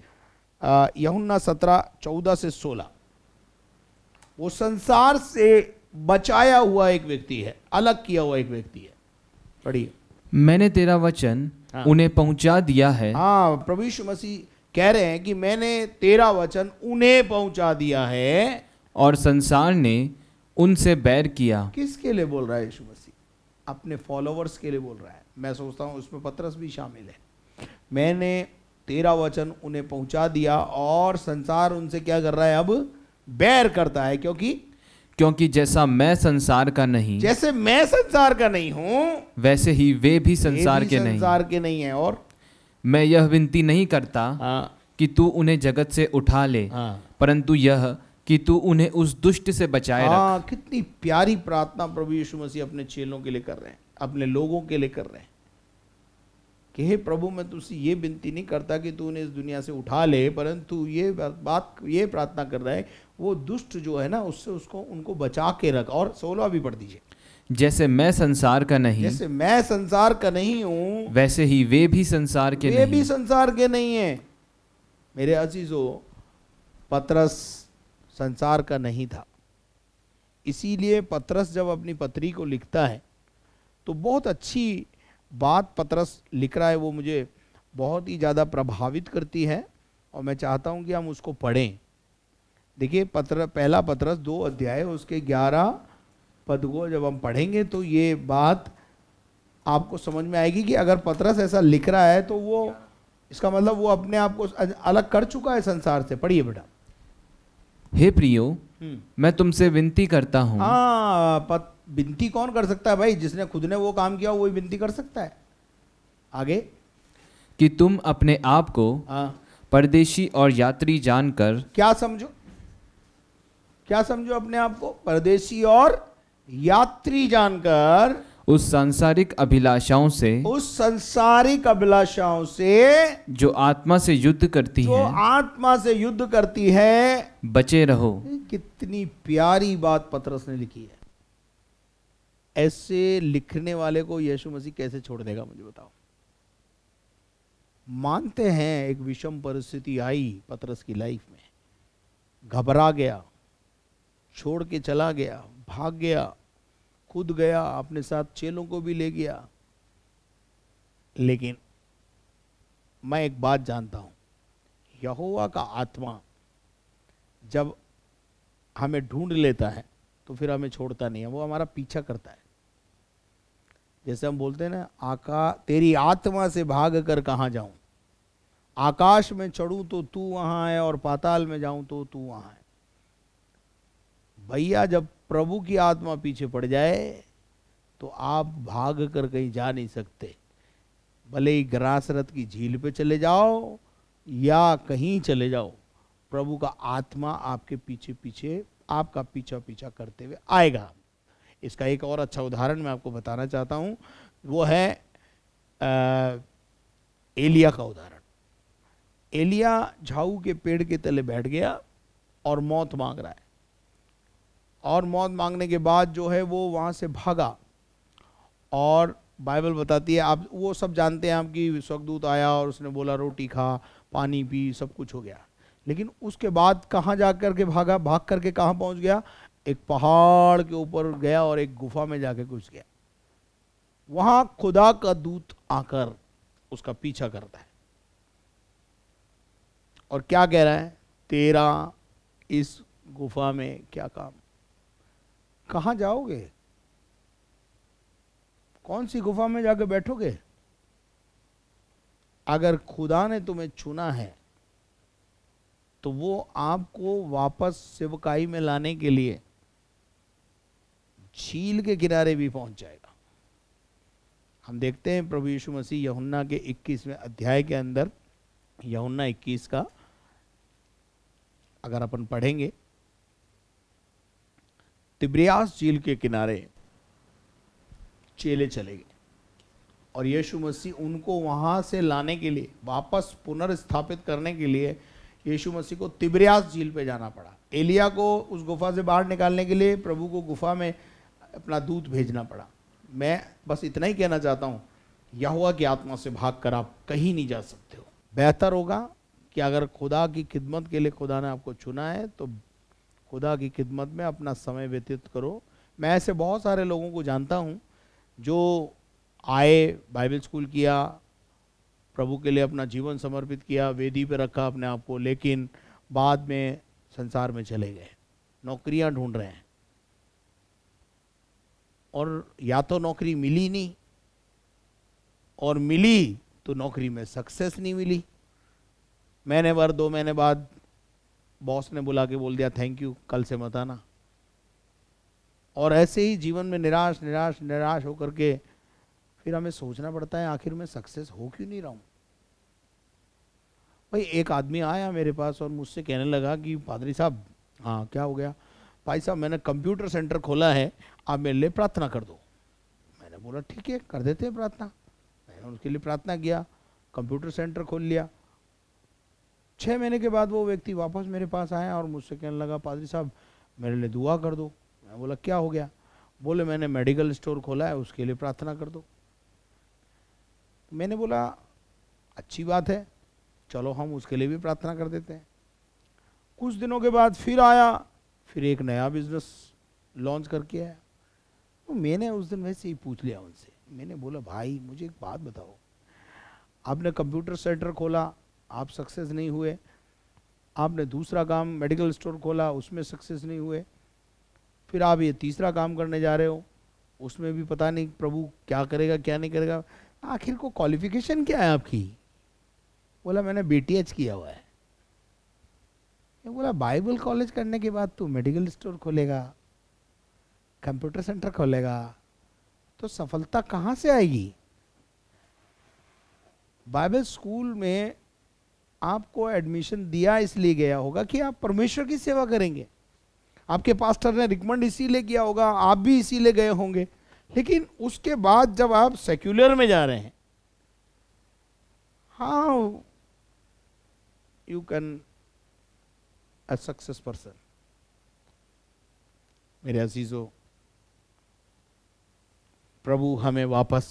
यूहन्ना 17:14 से 16, वो संसार से बचाया हुआ एक व्यक्ति है, अलग किया हुआ एक व्यक्ति है। पढ़िए। मैंने तेरा वचन हाँ। उन्हें पहुंचा दिया है। हाँ, प्रभु यीशु मसीह कह रहे हैं कि मैंने तेरा वचन उन्हें पहुंचा दिया है, और संसार ने उनसे बैर किया। किसके लिए बोल रहा है यीशु मसीह? अपने फॉलोवर्स के लिए बोल रहा है। मैं सोचता हूँ उसमें पतरस भी शामिल है। मैंने तेरा वचन उन्हें पहुंचा दिया और संसार उनसे क्या कर रहा है? अब बैर करता है। क्योंकि जैसा मैं संसार का नहीं, जैसे मैं संसार का नहीं हूं, वैसे ही वे भी संसार के नहीं। संसार के नहीं है। और मैं यह विनती नहीं करता हाँ, कि तू उन्हें जगत से उठा ले, हाँ, परंतु यह कि तू उन्हें उस दुष्ट से बचाए हाँ, रख। कितनी प्यारी प्रार्थना प्रभु यीशु मसीह अपने चेलों के लिए कर रहे हैं, अपने लोगों के लिए कर रहे हैं कि हे प्रभु, मैं तुझसे ये विनती नहीं करता कि तू उन्हें इस दुनिया से उठा ले, परंतु ये प्रार्थना कर रहा है वो दुष्ट जो है ना, उससे उनको बचा के रख। और 16 भी पढ़ दीजिए। जैसे मैं संसार का नहीं, जैसे मैं संसार का नहीं हूं, वैसे ही वे भी संसार के वे नहीं। भी संसार के नहीं है। मेरे अजीजों, पतरस संसार का नहीं था, इसीलिए पतरस जब अपनी पत्री को लिखता है तो बहुत अच्छी बात पतरस लिख रहा है, वो मुझे बहुत ही ज़्यादा प्रभावित करती है और मैं चाहता हूं कि हम उसको पढ़ें। देखिए, पहला पतरस 2 अध्याय उसके 11 पद को जब हम पढ़ेंगे तो ये बात आपको समझ में आएगी कि अगर पतरस ऐसा लिख रहा है तो वो, इसका मतलब वो अपने आप को अलग कर चुका है संसार से। पढ़िए बेटा। हे प्रियो, मैं तुमसे विनती करता हूँ। हाँ, विनती कौन कर सकता है भाई? जिसने खुद ने वो काम किया वही विनती कर सकता है। आगे, कि तुम अपने आप को परदेशी और यात्री जानकर, क्या समझो? क्या समझो अपने आप को? परदेशी और यात्री जानकर उस सांसारिक अभिलाषाओं से जो आत्मा से युद्ध करती है, बचे रहो। कितनी प्यारी बात पतरस ने लिखी है। ऐसे लिखने वाले को यीशु मसीह कैसे छोड़ देगा, मुझे बताओ। मानते हैं एक विषम परिस्थिति आई पतरस की लाइफ में, घबरा गया, छोड़ के चला गया, भाग गया, कूद गया, अपने साथ चेलों को भी ले गया। लेकिन मैं एक बात जानता हूं, यहोवा का आत्मा जब हमें ढूंढ लेता है तो फिर हमें छोड़ता नहीं है, वो हमारा पीछा करता है। जैसे हम बोलते हैं ना, तेरी आत्मा से भाग कर कहाँ जाऊं, आकाश में चढ़ूं तो तू वहां है और पाताल में जाऊं तो तू वहां है। भैया, जब प्रभु की आत्मा पीछे पड़ जाए तो आप भाग कर कहीं जा नहीं सकते। भले ही ग्रासरत की झील पे चले जाओ या कहीं चले जाओ, प्रभु का आत्मा आपके पीछे पीछे, आपका पीछा पीछा करते हुए आएगा। इसका एक और अच्छा उदाहरण मैं आपको बताना चाहता हूं, वो है एलिया का उदाहरण। एलिया झाऊ के पेड़ के तले बैठ गया और मौत मांग रहा है, और मौत मांगने के बाद जो है वो वहाँ से भागा। और बाइबल बताती है, आप वो सब जानते हैं, आपकी स्वर्गदूत आया और उसने बोला रोटी खा, पानी पी, सब कुछ हो गया। लेकिन उसके बाद कहाँ जा कर के भागा? भाग करके कहाँ पहुँच गया? एक पहाड़ के ऊपर गया और एक गुफा में जाके घुस गया। वहाँ खुदा का दूत आकर उसका पीछा करता है और क्या कह रहा है? तेरा इस गुफा में क्या काम? कहाँ जाओगे? कौन सी गुफा में जाकर बैठोगे? अगर खुदा ने तुम्हें चुना है तो वो आपको वापस सेवकाई में लाने के लिए झील के किनारे भी पहुंच जाएगा। हम देखते हैं प्रभु यीशु मसीह यूहन्ना के 21वें अध्याय के अंदर, यूहन्ना 21 का अगर अपन पढ़ेंगे, तिब्रियास झील के किनारे चेले चले गए और यीशु मसीह उनको वहां से लाने के लिए, वापस पुनर्स्थापित करने के लिए यीशु मसीह को तिब्रियास झील पे जाना पड़ा। एलिया को उस गुफा से बाहर निकालने के लिए प्रभु को गुफा में अपना दूत भेजना पड़ा। मैं बस इतना ही कहना चाहता हूँ, यहोवा की आत्मा से भागकर आप कहीं नहीं जा सकते हो। बेहतर होगा कि अगर खुदा की खिदमत के लिए खुदा ने आपको चुना है तो खुदा की खिदमत में अपना समय व्यतीत करो। मैं ऐसे बहुत सारे लोगों को जानता हूँ जो आए, बाइबल स्कूल किया, प्रभु के लिए अपना जीवन समर्पित किया, वेदी पे रखा अपने आप को, लेकिन बाद में संसार में चले गए, नौकरियां ढूंढ रहे हैं और या तो नौकरी मिली नहीं और मिली तो नौकरी में सक्सेस नहीं मिली। महीने भर 2 महीने बाद बॉस ने बुला के बोल दिया थैंक यू, कल से मत आना। और ऐसे ही जीवन में निराश निराश निराश होकर के फिर हमें सोचना पड़ता है आखिर मैं सक्सेस हो क्यों नहीं रहा हूं। भाई एक आदमी आया मेरे पास और मुझसे कहने लगा कि पादरी साहब, हाँ क्या हो गया? भाई साहब मैंने कंप्यूटर सेंटर खोला है, आप मेरे लिए प्रार्थना कर दो। मैंने बोला ठीक है कर देते हैं प्रार्थना। मैंने उसके लिए प्रार्थना किया, कंप्यूटर सेंटर खोल लिया। 6 महीने के बाद वो व्यक्ति वापस मेरे पास आया और मुझसे कहने लगा पादरी साहब मेरे लिए दुआ कर दो। मैं बोला क्या हो गया? बोले मैंने मेडिकल स्टोर खोला है, उसके लिए प्रार्थना कर दो। मैंने बोला अच्छी बात है, चलो हम उसके लिए भी प्रार्थना कर देते हैं। कुछ दिनों के बाद फिर आया, फिर एक नया बिजनेस लॉन्च करके आया। तो मैंने उस दिन वैसे ही पूछ लिया उनसे, मैंने बोला भाई मुझे एक बात बताओ, आपने कंप्यूटर सेंटर खोला, आप सक्सेस नहीं हुए, आपने दूसरा काम मेडिकल स्टोर खोला, उसमें सक्सेस नहीं हुए, फिर आप ये तीसरा काम करने जा रहे हो, उसमें भी पता नहीं प्रभु क्या करेगा क्या नहीं करेगा, आखिर को क्वालिफिकेशन क्या है आपकी? बोला मैंने BTH किया हुआ है। मैं बोला बाइबल कॉलेज करने के बाद तू मेडिकल स्टोर खोलेगा, कंप्यूटर सेंटर खोलेगा, तो सफलता कहाँ से आएगी? बाइबल स्कूल में आपको एडमिशन दिया इसलिए गया होगा कि आप परमेश्वर की सेवा करेंगे, आपके पास्टर ने रिकमेंड इसीलिए किया होगा, आप भी इसीलिए गए होंगे। लेकिन उसके बाद जब आप सेक्युलर में जा रहे हैं, how you can a success person? मेरे अजीजों, प्रभु हमें वापस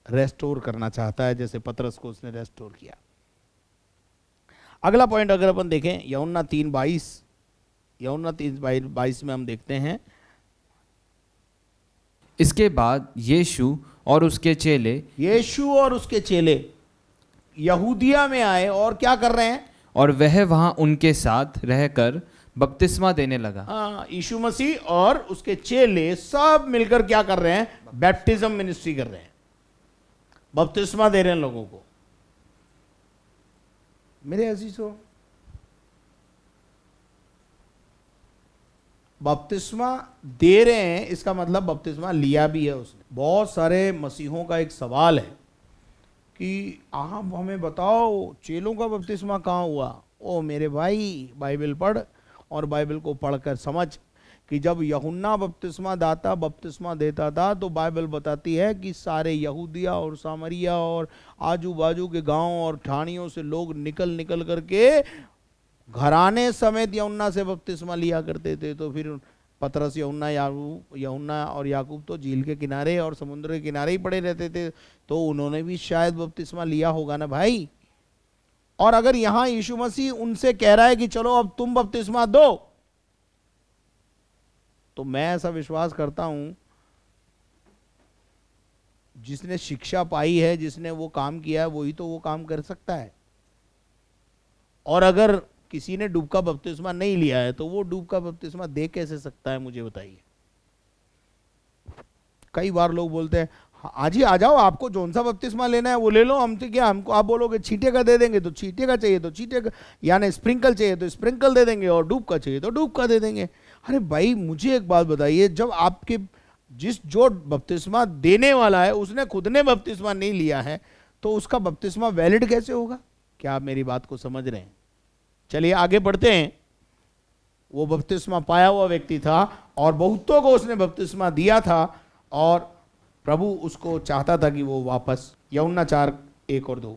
रेस्टोर करना चाहता है जैसे पतरस को उसने रेस्टोर किया। अगला पॉइंट अगर अपन देखें यूहन्ना 3:22 में हम देखते हैं, इसके बाद यीशु और उसके चेले यहूदिया में आए और क्या कर रहे हैं? और वह वहां उनके साथ रहकर बपतिस्मा देने लगा। हाँ, यीशु मसीह और उसके चेले सब मिलकर क्या कर रहे हैं? बैप्टिज्म मिनिस्ट्री कर रहे हैं, बपतिस्मा दे रहे हैं लोगों को। मेरे अजीजों, बपतिस्मा दे रहे हैं इसका मतलब बपतिस्मा लिया भी है उसने। बहुत सारे मसीहों का एक सवाल है कि आप हमें बताओ चेलों का बपतिस्मा कहाँ हुआ? ओ मेरे भाई, बाइबल पढ़ और बाइबल को पढ़कर समझ कि जब यूहन्ना बपतिस्मा देता था तो बाइबल बताती है कि सारे यहूदिया और सामरिया और आजू बाजू के गांव और ठाणियों से लोग निकल करके घराने समेत यूहन्ना से बपतिस्मा लिया करते थे। तो फिर पतरस, यूहन्ना और याकूब तो झील के किनारे और समुद्र के किनारे ही पड़े रहते थे, तो उन्होंने भी शायद बपतिस्मा लिया होगा ना भाई। और अगर यहां यीशु मसीह उनसे कह रहा है कि चलो अब तुम बपतिस्मा दो, तो मैं ऐसा विश्वास करता हूं जिसने शिक्षा पाई है, जिसने वो काम किया है, वही तो वो काम कर सकता है। और अगर किसी ने डूब का बपतिस्मा नहीं लिया है तो वो डूब का बपतिस्मा दे कैसे सकता है? मुझे बताइए। कई बार लोग बोलते हैं आज ही आ जाओ, आपको जौन सा बपतिस्मा लेना है वो ले लो, हम तो क्या, हमको आप बोलोगे छींटे का दे देंगे तो छींटे का चाहिए तो छींटे का, यानी स्प्रिंकल चाहिए तो स्प्रिंकल दे देंगे, और डूब का चाहिए तो डूब का दे देंगे। अरे भाई मुझे एक बात बताइए, जब आपके जो बपतिस्मा देने वाला है उसने खुद ने बपतिस्मा नहीं लिया है तो उसका बपतिस्मा वैलिड कैसे होगा? क्या आप मेरी बात को समझ रहे हैं? चलिए आगे बढ़ते हैं। वो बपतिस्मा पाया हुआ व्यक्ति था और बहुतों को उसने बपतिस्मा दिया था, और प्रभु उसको चाहता था कि वो वापस। यूहन्ना 4:1 और 2।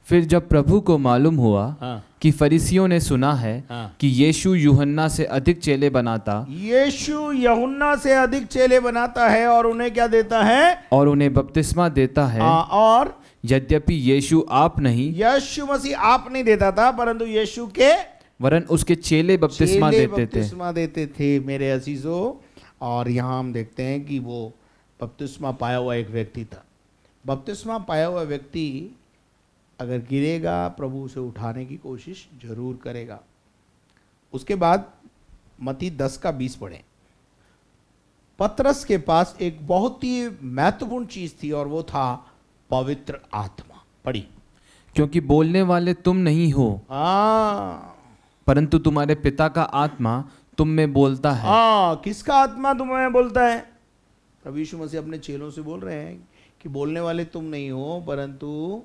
फिर जब प्रभु को मालूम हुआ हाँ। कि फरीसियों ने सुना है हाँ। कि यीशु यूहन्ना से अधिक चेले बनाता यीशु यूहन्ना से अधिक चेले बनाता है और उन्हें क्या देता है? और उन्हें बपतिस्मा देता है, और यद्यपि यीशु आप नहीं यीशु मसीह आप नहीं देता था, परंतु यीशु के वरन उसके चेले बपतिस्मा चेले देते थे। बपतिस्मा देते थे मेरे अजीजों। और यहाँ हम देखते हैं कि वो बपतिस्मा पाया हुआ एक व्यक्ति था। बपतिस्मा पाया हुआ व्यक्ति अगर गिरेगा, प्रभु उसे उठाने की कोशिश जरूर करेगा। उसके बाद मत्ती 10:20 पढ़ें। पतरस के पास एक बहुत ही महत्वपूर्ण चीज थी और वो था पवित्र आत्मा। पढ़ी। क्योंकि बोलने वाले तुम नहीं हो, परंतु तुम्हारे पिता का आत्मा तुम में बोलता है। किसका आत्मा तुम्हें बोलता है? प्रभु यीशु मसीह अपने चेलों से बोल रहे हैं कि बोलने वाले तुम नहीं हो, परंतु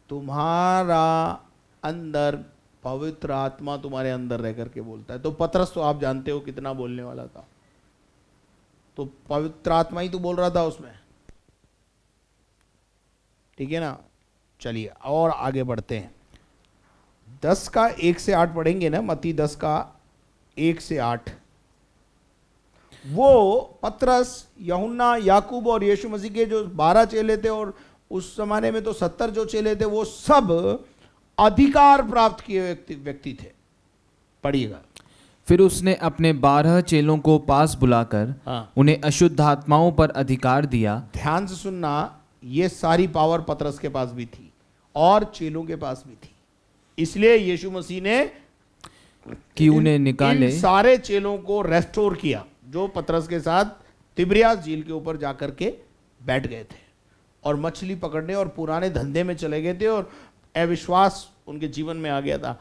तुम्हारा अंदर पवित्र आत्मा तुम्हारे अंदर रह करके बोलता है। तो पतरस तो आप जानते हो कितना बोलने वाला था, तो पवित्र आत्मा ही तो बोल रहा था उसमें, ठीक है ना। चलिए और आगे बढ़ते हैं। 10:1-8 पढ़ेंगे ना, मत्ती 10:1-8। वो पतरस, यूहन्ना, याकूब और यीशु मसीह के जो 12 चेले थे, और उस जमाने में तो 70 जो चेले थे, वो सब अधिकार प्राप्त किए व्यक्ति थे। पढ़िएगा। फिर उसने अपने 12 चेलों को पास बुलाकर उन्हें अशुद्ध आत्माओं पर अधिकार दिया। ध्यान से सुनना, ये सारी पावर पतरस के पास भी थी और चेलों के पास भी थी। इसलिए यीशु मसीह ने कि उन्हें निकाले, इन सारे चेलों को रेस्टोर किया जो पतरस के साथ तिब्रियास झील के ऊपर जाकर के बैठ गए थे और मछली पकड़ने और पुराने धंधे में चले गए थे और अविश्वास उनके जीवन में आ गया था।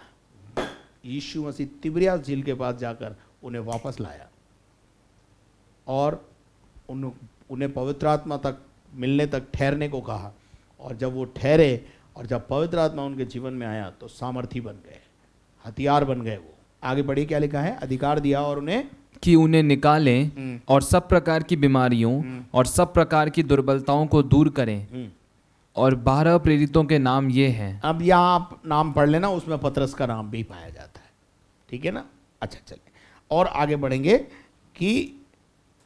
यीशु मसीह तिब्रियास झील के पास जाकर उन्हें वापस लाया और उन्हें पवित्र आत्मा तक मिलने तक ठहरने को कहा। और जब वो ठहरे और जब पवित्र आत्मा उनके जीवन में आया तो सामर्थी बन गए, हथियार बन गए। वो आगे बढ़िए, क्या लिखा है? अधिकार दिया और उन्हें कि उन्हें निकालें और सब प्रकार की बीमारियों और सब प्रकार की दुर्बलताओं को दूर करें। और 12 प्रेरितों के नाम ये हैं। अब यहाँ आप नाम पढ़ लेना, उसमें पतरस का नाम भी पाया जाता है, ठीक है ना। अच्छा चलिए और आगे बढ़ेंगे कि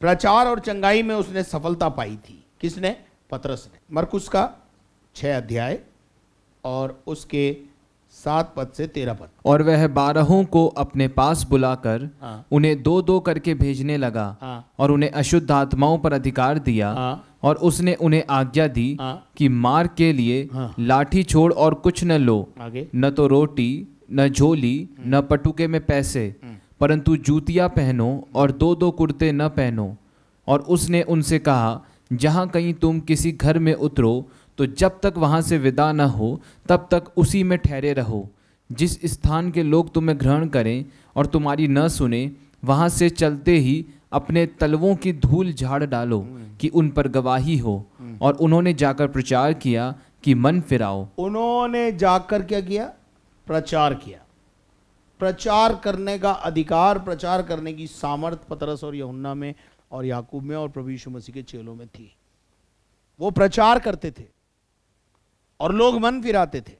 प्रचार और चंगाई में उसने सफलता पाई थी। किसने? पतरस ने। मरकुस का 6 अध्याय और उसके 7 पद से 13 पद। और वह 12 को अपने पास बुलाकर उन्हें 2-2 करके भेजने लगा और उन्हें अशुद्ध आत्माओं पर अधिकार दिया। और उसने उन्हें आज्ञा दी कि मार्ग के लिए लाठी छोड़ और कुछ न लो, न तो रोटी, न झोली, न पटुके में पैसे, परंतु जूतियां पहनो और 2-2 कुर्ते न पहनो। और उसने उनसे कहा, जहाँ कहीं तुम किसी घर में उतरो तो जब तक वहाँ से विदा न हो तब तक उसी में ठहरे रहो। जिस स्थान के लोग तुम्हें ग्रहण करें और तुम्हारी न सुने, वहाँ से चलते ही अपने तलवों की धूल झाड़ डालो कि उन पर गवाही हो। और उन्होंने जाकर प्रचार किया कि मन फिराओ। उन्होंने जाकर क्या किया? प्रचार किया। प्रचार करने का अधिकार, प्रचार करने की सामर्थ पतरस और यूहन्ना में और याकूब में और प्रभु यीशु मसीह के चेलों में थी। वो प्रचार करते थे और लोग मन फिराते थे।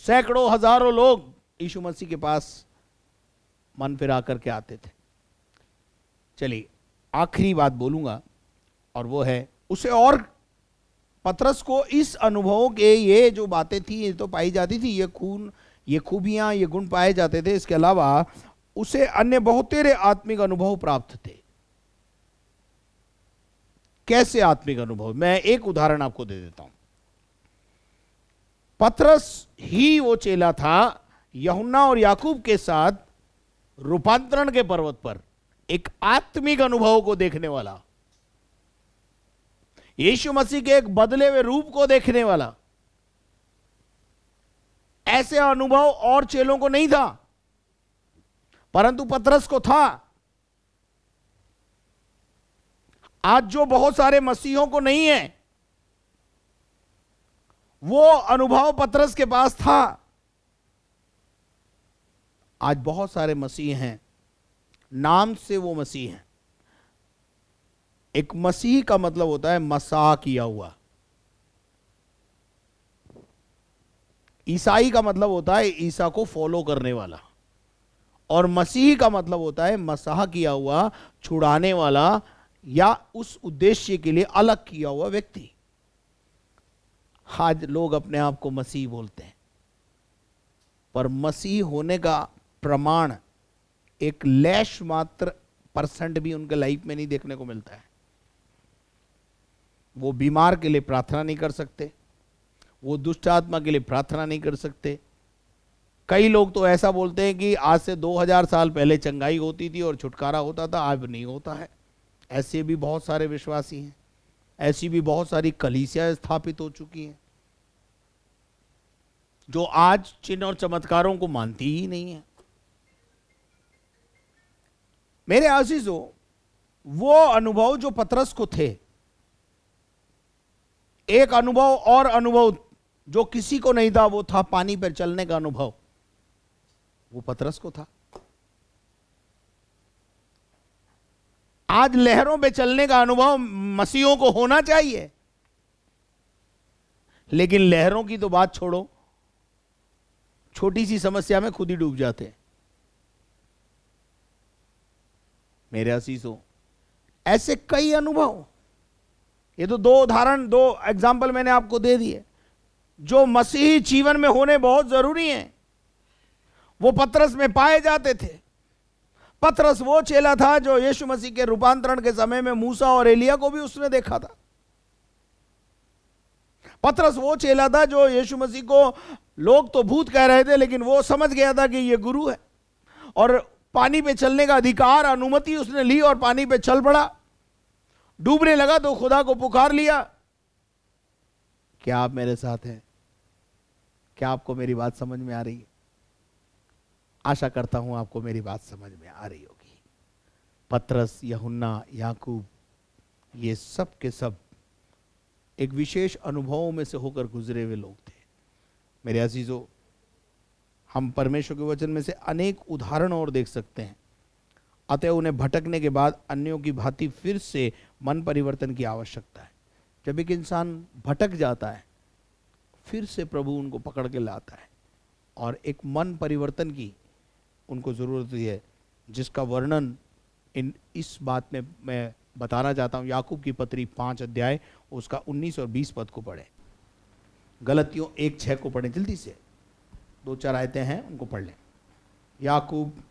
सैकड़ों हजारों लोग यीशु मसीह के पास मन फिरा करके आते थे। चलिए आखिरी बात बोलूंगा और वो है उसे, और पतरस को इस अनुभवों के ये जो बातें थी ये तो पाई जाती थी, ये खूबियां, ये गुण पाए जाते थे। इसके अलावा उसे अन्य बहुतेरे आत्मिक अनुभव प्राप्त थे। कैसे आत्मिक अनुभव? मैं एक उदाहरण आपको दे देता हूं। पतरस ही वो चेला था यूहन्ना और याकूब के साथ रूपांतरण के पर्वत पर एक आत्मिक अनुभव को देखने वाला, यीशु मसीह के एक बदले हुए रूप को देखने वाला। ऐसे अनुभव और चेलों को नहीं था, परंतु पतरस को था। आज जो बहुत सारे मसीहों को नहीं है, वो अनुभव पतरस के पास था। आज बहुत सारे मसीह हैं, नाम से वो मसीह हैं। एक मसीह का मतलब होता है मसाह किया हुआ। ईसाई का मतलब होता है ईसा को फॉलो करने वाला, और मसीह का मतलब होता है मसाह किया हुआ, छुड़ाने वाला, या उस उद्देश्य के लिए अलग किया हुआ व्यक्ति। आज लोग अपने आप को मसीह बोलते हैं, पर मसीह होने का प्रमाण एक लैश मात्र % भी उनके लाइफ में नहीं देखने को मिलता है। वो बीमार के लिए प्रार्थना नहीं कर सकते, वो दुष्ट आत्मा के लिए प्रार्थना नहीं कर सकते। कई लोग तो ऐसा बोलते हैं कि आज से 2000 साल पहले चंगाई होती थी और छुटकारा होता था, अब नहीं होता है। ऐसे भी बहुत सारे विश्वासी हैं, ऐसी भी बहुत सारी कलीसियां स्थापित हो चुकी हैं जो आज चिन्ह और चमत्कारों को मानती ही नहीं है। मेरे आजीजों, वो अनुभव जो पतरस को थे, एक अनुभव और अनुभव जो किसी को नहीं था, वो था पानी पर चलने का अनुभव। वो पतरस को था। आज लहरों पे चलने का अनुभव मसीहों को होना चाहिए, लेकिन लहरों की तो बात छोड़ो, छोटी सी समस्या में खुद ही डूब जाते हैं। मेरे असीसों, ऐसे कई अनुभव, ये तो 2 उदाहरण, 2 एग्जाम्पल मैंने आपको दे दिए जो मसीही जीवन में होने बहुत जरूरी हैं। वो पतरस में पाए जाते थे। पतरस वो चेला था जो यीशु मसीह के रूपांतरण के समय में मूसा और एलिया को भी उसने देखा था। पतरस वो चेला था जो यीशु मसीह को लोग तो भूत कह रहे थे, लेकिन वो समझ गया था कि ये गुरु है, और पानी पे चलने का अधिकार, अनुमति उसने ली और पानी पे चल पड़ा। डूबने लगा तो खुदा को पुकार लिया। क्या आप मेरे साथ हैं? क्या आपको मेरी बात समझ में आ रही है? आशा करता हूं आपको मेरी बात समझ में आ रही होगी। पतरस, यूहन्ना, याकूब, ये सब के सब एक विशेष अनुभवों में से होकर गुजरे हुए लोग थे। मेरे अजीजों, हम परमेश्वर के वचन में से अनेक उदाहरण और देख सकते हैं। अतः उन्हें भटकने के बाद अन्यों की भांति फिर से मन परिवर्तन की आवश्यकता है। जब एक इंसान भटक जाता है, फिर से प्रभु उनको पकड़ के लाता है, और एक मन परिवर्तन की उनको ज़रूरत है, जिसका वर्णन इस बात में मैं बताना चाहता हूँ। याकूब की पत्री 5 अध्याय उसका 19 और 20 पद को पढ़ें। गलतियों 1:6 को पढ़ें, जल्दी से 2-4 आयतें हैं, उनको पढ़ लें। याकूब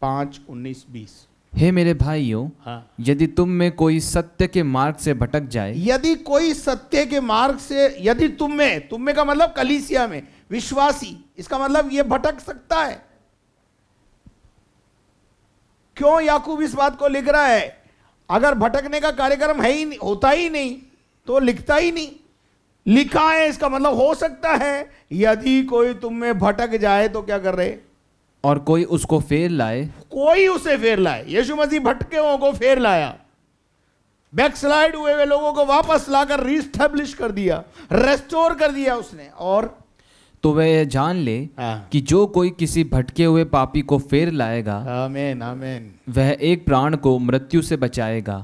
5:19-20। हे मेरे भाइयों, हाँ, यदि तुम में कोई सत्य के मार्ग से भटक जाए, यदि कोई सत्य के मार्ग से, यदि तुम में का मतलब कलीसिया में विश्वासी, इसका मतलब ये भटक सकता है। क्यों याकूब इस बात को लिख रहा है? अगर भटकने का कार्यक्रम है ही नहीं, होता ही नहीं, तो लिखता ही नहीं। लिखा है, इसका मतलब हो सकता है यदि कोई तुम में भटक जाए तो क्या कर रहे, और कोई उसको फेर लाए। कोई उसे फेर लाए। यीशु मसीह भटके हुओं को फेर लाया, बैकस्लाइड हुए हुए लोगों को वापस लाकर रीस्टैब्लिश कर दिया, रेस्टोर कर दिया उसने। और तो वह यह जान ले कि जो कोई किसी भटके हुए पापी को फेर लाएगा, आमीन आमीन, वह एक प्राण को मृत्यु से बचाएगा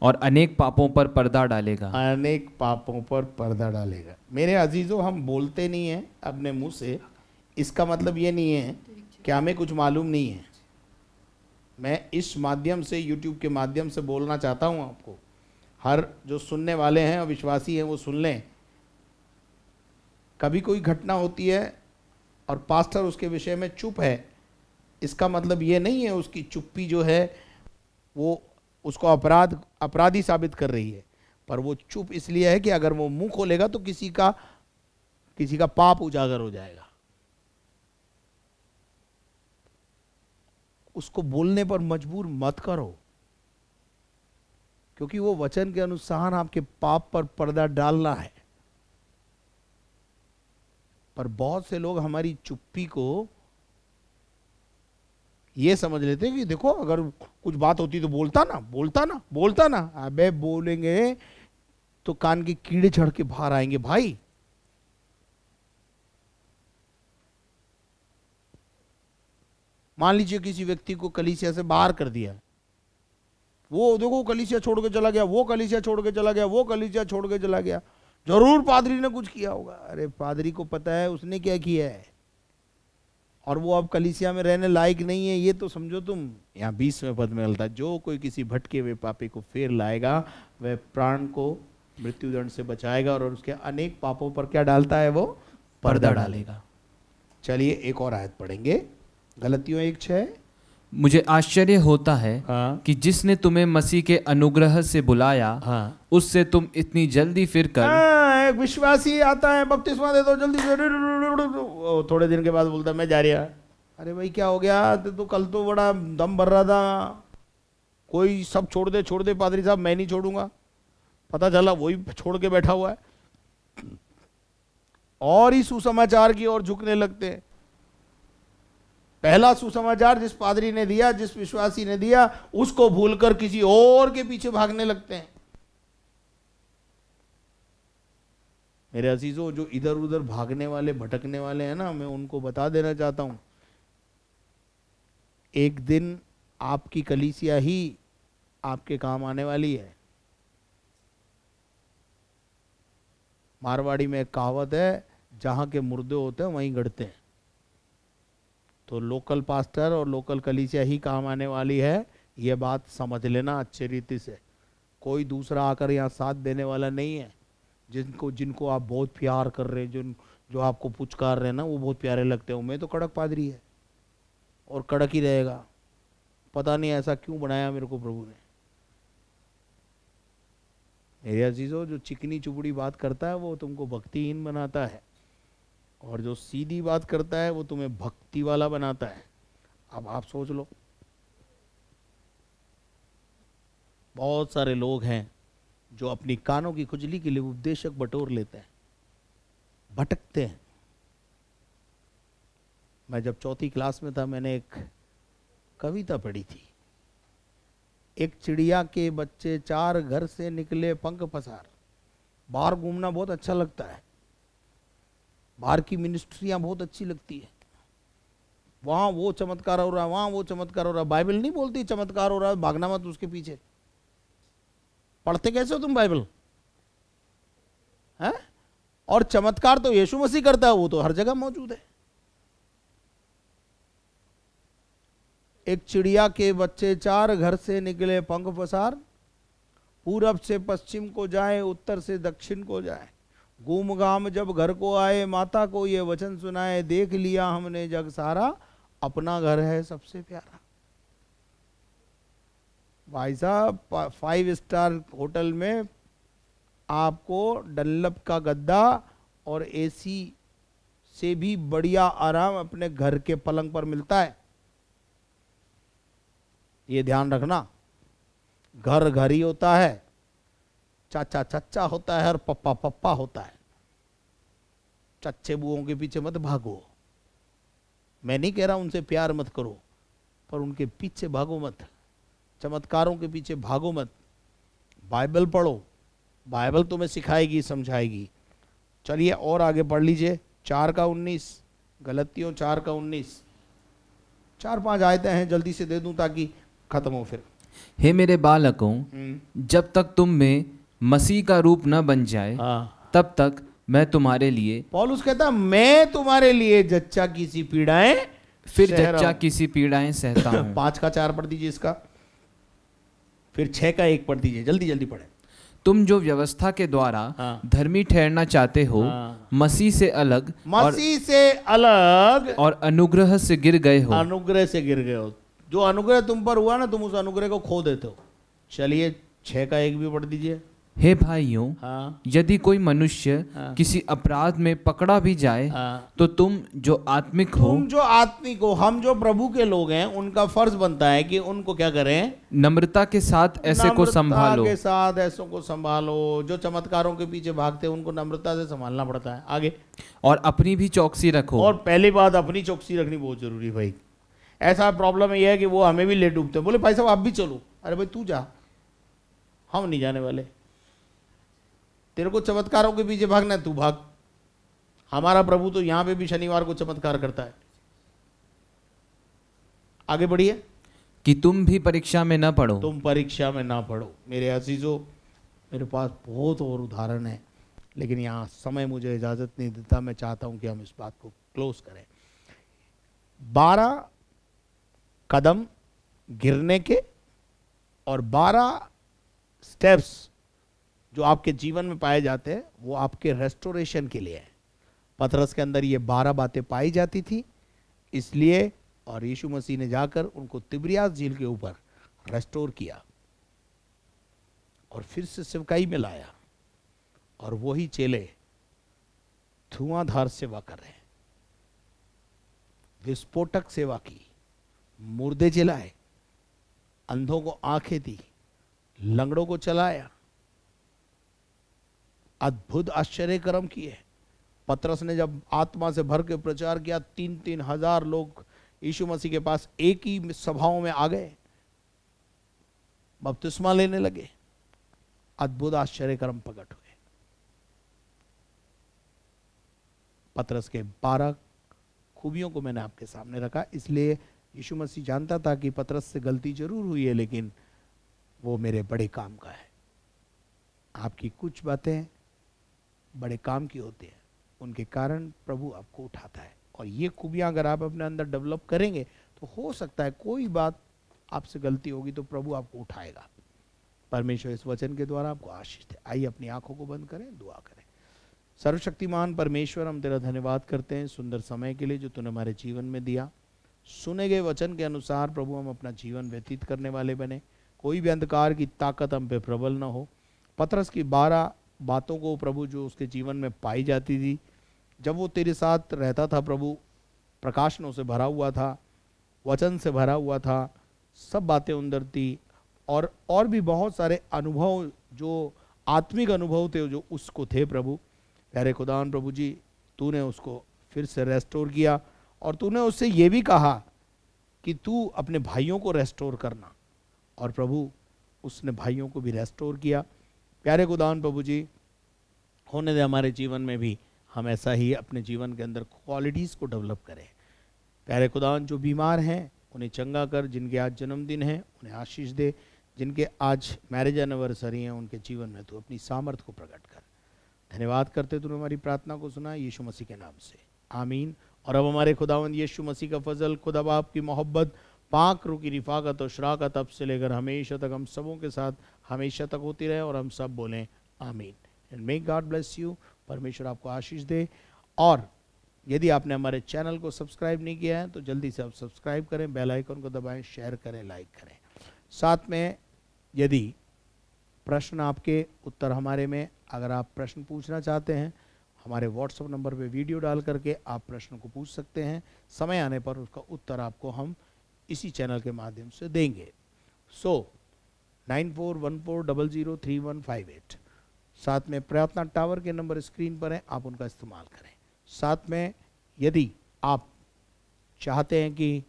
और अनेक पापों पर पर्दा डालेगा। अनेक पापों पर पर्दा डालेगा। मेरे अजीजों, हम बोलते नहीं हैं अपने मुंह से, इसका मतलब ये नहीं है कि हमें कुछ मालूम नहीं है। मैं इस माध्यम से, यूट्यूब के माध्यम से बोलना चाहता हूँ आपको, हर जो सुनने वाले हैं और विश्वासी हैं वो सुन लें। कभी कोई घटना होती है और पास्टर उसके विषय में चुप है, इसका मतलब ये नहीं है उसकी चुप्पी जो है वो उसको अपराधी साबित कर रही है, पर वो चुप इसलिए है कि अगर वो मुंह खोलेगा तो किसी का पाप उजागर हो जाएगा। उसको बोलने पर मजबूर मत करो, क्योंकि वो वचन के अनुसार आपके पाप पर पर्दा डालना है। पर बहुत से लोग हमारी चुप्पी को ये समझ लेते हैं कि देखो, अगर कुछ बात होती तो बोलता ना। अबे बोलेंगे तो कान के कीड़े चढ़ के बाहर आएंगे भाई। मान लीजिए किसी व्यक्ति को कलीसिया से बाहर कर दिया, वो देखो कलीसिया छोड़ के चला गया, वो कलीसिया छोड़ के चला गया, वो कलीसिया छोड़ के चला गया, जरूर पादरी ने कुछ किया होगा। अरे पादरी को पता है उसने क्या किया है, और वो अब कलीसिया में रहने लायक नहीं है, ये तो समझो तुम। यहाँ 20वें पद में मिलता है, जो कोई किसी भटके हुए पापी को फेर लाएगा वह प्राण को मृत्युदंड से बचाएगा और उसके अनेक पापों पर क्या डालता है, वो पर्दा डालेगा। चलिए एक और आयत पढ़ेंगे, गलतियों 1:6। मुझे आश्चर्य होता है हाँ। कि जिसने तुम्हें मसीह के अनुग्रह से बुलाया हाँ। उससे तुम इतनी जल्दी फिर कर। एक विश्वासी आता है, बपतिस्मा दे दो जल्दी से, थोड़े दिन के बाद बोलता है मैं जा रहा। अरे भाई क्या हो गया, तो कल तो बड़ा दम भर रहा था, कोई सब छोड़ दे पादरी साहब, मैं नहीं छोड़ूंगा। पता चला वही छोड़ के बैठा हुआ है और ही सुसमाचार की ओर झुकने लगते हैं। पहला सुसमाचार जिस पादरी ने दिया, जिस विश्वासी ने दिया, उसको भूलकर किसी और के पीछे भागने लगते हैं। मेरे अजीजों, जो इधर उधर भागने वाले, भटकने वाले हैं ना, मैं उनको बता देना चाहता हूं, एक दिन आपकी कलीसिया ही आपके काम आने वाली है। मारवाड़ी में एक कहावत है, जहां के मुर्दे होते हैं वहीं गड़ते हैं। तो लोकल पास्टर और लोकल कलीसिया ही काम आने वाली है, ये बात समझ लेना अच्छे रीति से। कोई दूसरा आकर यहाँ साथ देने वाला नहीं है। जिनको आप बहुत प्यार कर रहे हैं, जो आपको पुचकार रहे हैं ना, वो बहुत प्यारे लगते हैं। मैं तो कड़क पादरी है और कड़क ही रहेगा, पता नहीं ऐसा क्यों बनाया मेरे को प्रभु ने। मेरे अजीजों, जो चिकनी चुपड़ी बात करता है वो तुमको भक्तिहीन बनाता है, और जो सीधी बात करता है वो तुम्हें भक्ति वाला बनाता है। अब आप सोच लो, बहुत सारे लोग हैं जो अपनी कानों की खुजली के लिए उपदेशक बटोर लेते हैं, भटकते हैं। मैं जब 4th क्लास में था, मैंने एक कविता पढ़ी थी, एक चिड़िया के बच्चे 4 घर से निकले पंख पसार। बाहर घूमना बहुत अच्छा लगता है, बाहर की मिनिस्ट्रियां बहुत अच्छी लगती है, वहां वो चमत्कार हो रहा है, वहां वो चमत्कार हो रहा है। बाइबल नहीं बोलती चमत्कार हो रहा है, भागना मत उसके पीछे। पढ़ते कैसे हो तुम बाइबल, हैं? और चमत्कार तो यीशु मसीह करता है, वो तो हर जगह मौजूद है। एक चिड़िया के बच्चे 4 घर से निकले पंख पसार, पूरब से पश्चिम को जाए, उत्तर से दक्षिण को जाए। घूम घाम जब घर को आए, माता को ये वचन सुनाए, देख लिया हमने जग सारा, अपना घर है सबसे प्यारा। भाई साहब, 5 स्टार होटल में आपको डनलप का गद्दा और एसी से भी बढ़िया आराम अपने घर के पलंग पर मिलता है। ये ध्यान रखना, घर घर ही होता है, चाचा चच्चा होता है और पप्पा पप्पा होता है। चच्चे बुओं के पीछे मत भागो। मैं नहीं कह रहा उनसे प्यार मत करो, पर उनके पीछे भागो मत, चमत्कारों के पीछे भागो मत। बाइबल पढ़ो, बाइबल तुम्हें सिखाएगी, समझाएगी। चलिए और आगे पढ़ लीजिए, 4:19, गलतियों 4:19। 4-5 आयतें हैं, जल्दी से दे दूं ताकि खत्म हो फिर। हे मेरे बालकों, जब तक तुम में मसीह का रूप न बन जाए, तब तक मैं तुम्हारे लिए, पौलुस कहता मैं तुम्हारे लिए जच्चा की सी पीड़ाएं फिर जच्चा की सी पीड़ाएं सहता हूँ। 5:4 पढ़ दीजिए इसका, फिर 6:1 पढ़ दीजिए, जल्दी जल्दी पढ़े। तुम जो व्यवस्था के द्वारा धर्मी ठहरना चाहते हो, मसीह से अलग, मसीह से अलग और अनुग्रह से गिर गए हो। अनुग्रह से गिर गए हो। जो अनुग्रह तुम पर हुआ ना, तुम उस अनुग्रह को खो देते हो। चलिए 6:1 भी पढ़ दीजिए। हे भाइयों, यदि कोई मनुष्य किसी अपराध में पकड़ा भी जाए, तो तुम जो आत्मिक हो, तुम जो आत्मिक हो, हम जो प्रभु के लोग हैं, उनका फर्ज बनता है कि उनको क्या करें, नम्रता के साथ ऐसे को संभालो। के साथ ऐसों को संभालो। जो चमत्कारों के पीछे भागते हैं उनको नम्रता से संभालना पड़ता है। आगे, और अपनी भी चौकसी रखो। और पहली बात, अपनी चौकसी रखनी बहुत जरूरी है भाई। ऐसा प्रॉब्लम ये है कि वो हमें भी ले डूबते हैं, बोले भाई साहब आप भी चलो। अरे भाई तू जा, हम नहीं जाने वाले। तेरे को चमत्कारों के पीछे भागना है, तू भाग। हमारा प्रभु तो यहां पे भी शनिवार को चमत्कार करता है। आगे बढ़िए। कि तुम भी परीक्षा में न पड़ो। तुम परीक्षा में ना पढ़ो। मेरे अजीजों, मेरे पास बहुत और उदाहरण है, लेकिन यहाँ समय मुझे इजाज़त नहीं देता। मैं चाहता हूँ कि हम इस बात को क्लोज करें। 12 कदम गिरने के और 12 स्टेप्स जो आपके जीवन में पाए जाते हैं वो आपके रेस्टोरेशन के लिए है। पतरस के अंदर ये 12 बातें पाई जाती थी, इसलिए और यीशु मसीह ने जाकर उनको तिब्रियास झील के ऊपर रेस्टोर किया और फिर से सेवकाई में लाया, और वही चेले धुआंधार सेवा कर रहे हैं। विस्फोटक सेवा की, मुर्दे जलाए, अंधों को आंखें दी, लंगड़ों को चलाया, अद्भुत आश्चर्य कर्म किए। पतरस ने जब आत्मा से भर के प्रचार किया, 3-3 हजार लोग यीशु मसीह के पास एक ही सभाओं में आ गए, बपतिस्मा लेने लगे, अद्भुत आश्चर्य कर्म प्रकट हुए। पतरस के 12 खूबियों को मैंने आपके सामने रखा, इसलिए यीशु मसीह जानता था कि पतरस से गलती जरूर हुई है, लेकिन वो मेरे बड़े काम का है। आपकी कुछ बातें बड़े काम की होती हैं, उनके कारण प्रभु आपको उठाता है, और ये खूबियां अगर आप अपने अंदर डेवलप करेंगे तो हो सकता है कोई बात आपसे गलती होगी तो प्रभु आपको उठाएगा। परमेश्वर इस वचन के द्वारा आपको आशीष दे। आइए अपनी आंखों को बंद करें, दुआ करें। सर्वशक्तिमान परमेश्वर, हम तेरा धन्यवाद करते हैं सुंदर समय के लिए जो तूने हमारे जीवन में दिया। सुने गए वचन के अनुसार प्रभु हम अपना जीवन व्यतीत करने वाले बने, कोई भी अंधकार की ताकत हम पे प्रबल न हो। पतरस की 12 बातों को प्रभु जो उसके जीवन में पाई जाती थी, जब वो तेरे साथ रहता था प्रभु, प्रकाशनों से भरा हुआ था, वचन से भरा हुआ था, सब बातें अंदर थी, और भी बहुत सारे अनुभव जो आत्मिक अनुभव थे जो उसको थे प्रभु। प्यारे खुदावन प्रभु जी, तूने उसको फिर से रेस्टोर किया, और तूने उससे ये भी कहा कि तू अपने भाइयों को रेस्टोर करना, और प्रभु उसने भाइयों को भी रेस्टोर किया। प्यारे खुदावन प्रभु जी, होने दे हमारे जीवन में भी हम ऐसा ही अपने जीवन के अंदर क्वालिटीज़ को डेवलप करें। प्यारे खुदावन, जो बीमार हैं उन्हें चंगा कर, जिनके आज जन्मदिन है उन्हें आशीष दे, जिनके आज मैरिज एनिवर्सरी हैं उनके जीवन में तू अपनी सामर्थ्य को प्रकट कर। धन्यवाद करते तूने हमारी प्रार्थना को सुना, यीशु मसीह के नाम से, आमीन। और अब हमारे खुदावंद यीशु मसीह का फजल, खुदा बाप की मोहब्बत, पाक रूह की रिफाकत और शराकत अब से लेकर हमेशा तक हम सबों के साथ हमेशा तक होती रहे, और हम सब बोलें आमीन। And may God bless you. परमेश्वर आपको आशीष दे। और यदि आपने हमारे चैनल को सब्सक्राइब नहीं किया है तो जल्दी से आप सब्सक्राइब करें, बेल आइकन को दबाएं, शेयर करें, लाइक करें। साथ में यदि प्रश्न आपके उत्तर हमारे में, अगर आप प्रश्न पूछना चाहते हैं, हमारे व्हाट्सएप नंबर पे वीडियो डाल करके आप प्रश्न को पूछ सकते हैं। समय आने पर उसका उत्तर आपको हम इसी चैनल के माध्यम से देंगे। 9414003158। साथ में प्रार्थना टावर के नंबर स्क्रीन पर हैं, आप उनका इस्तेमाल करें। साथ में यदि आप चाहते हैं कि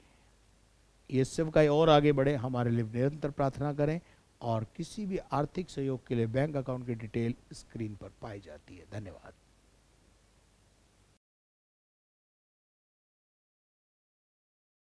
ये सेवकाई और आगे बढ़े, हमारे लिए निरंतर प्रार्थना करें, और किसी भी आर्थिक सहयोग के लिए बैंक अकाउंट की डिटेल स्क्रीन पर पाई जाती है। धन्यवाद।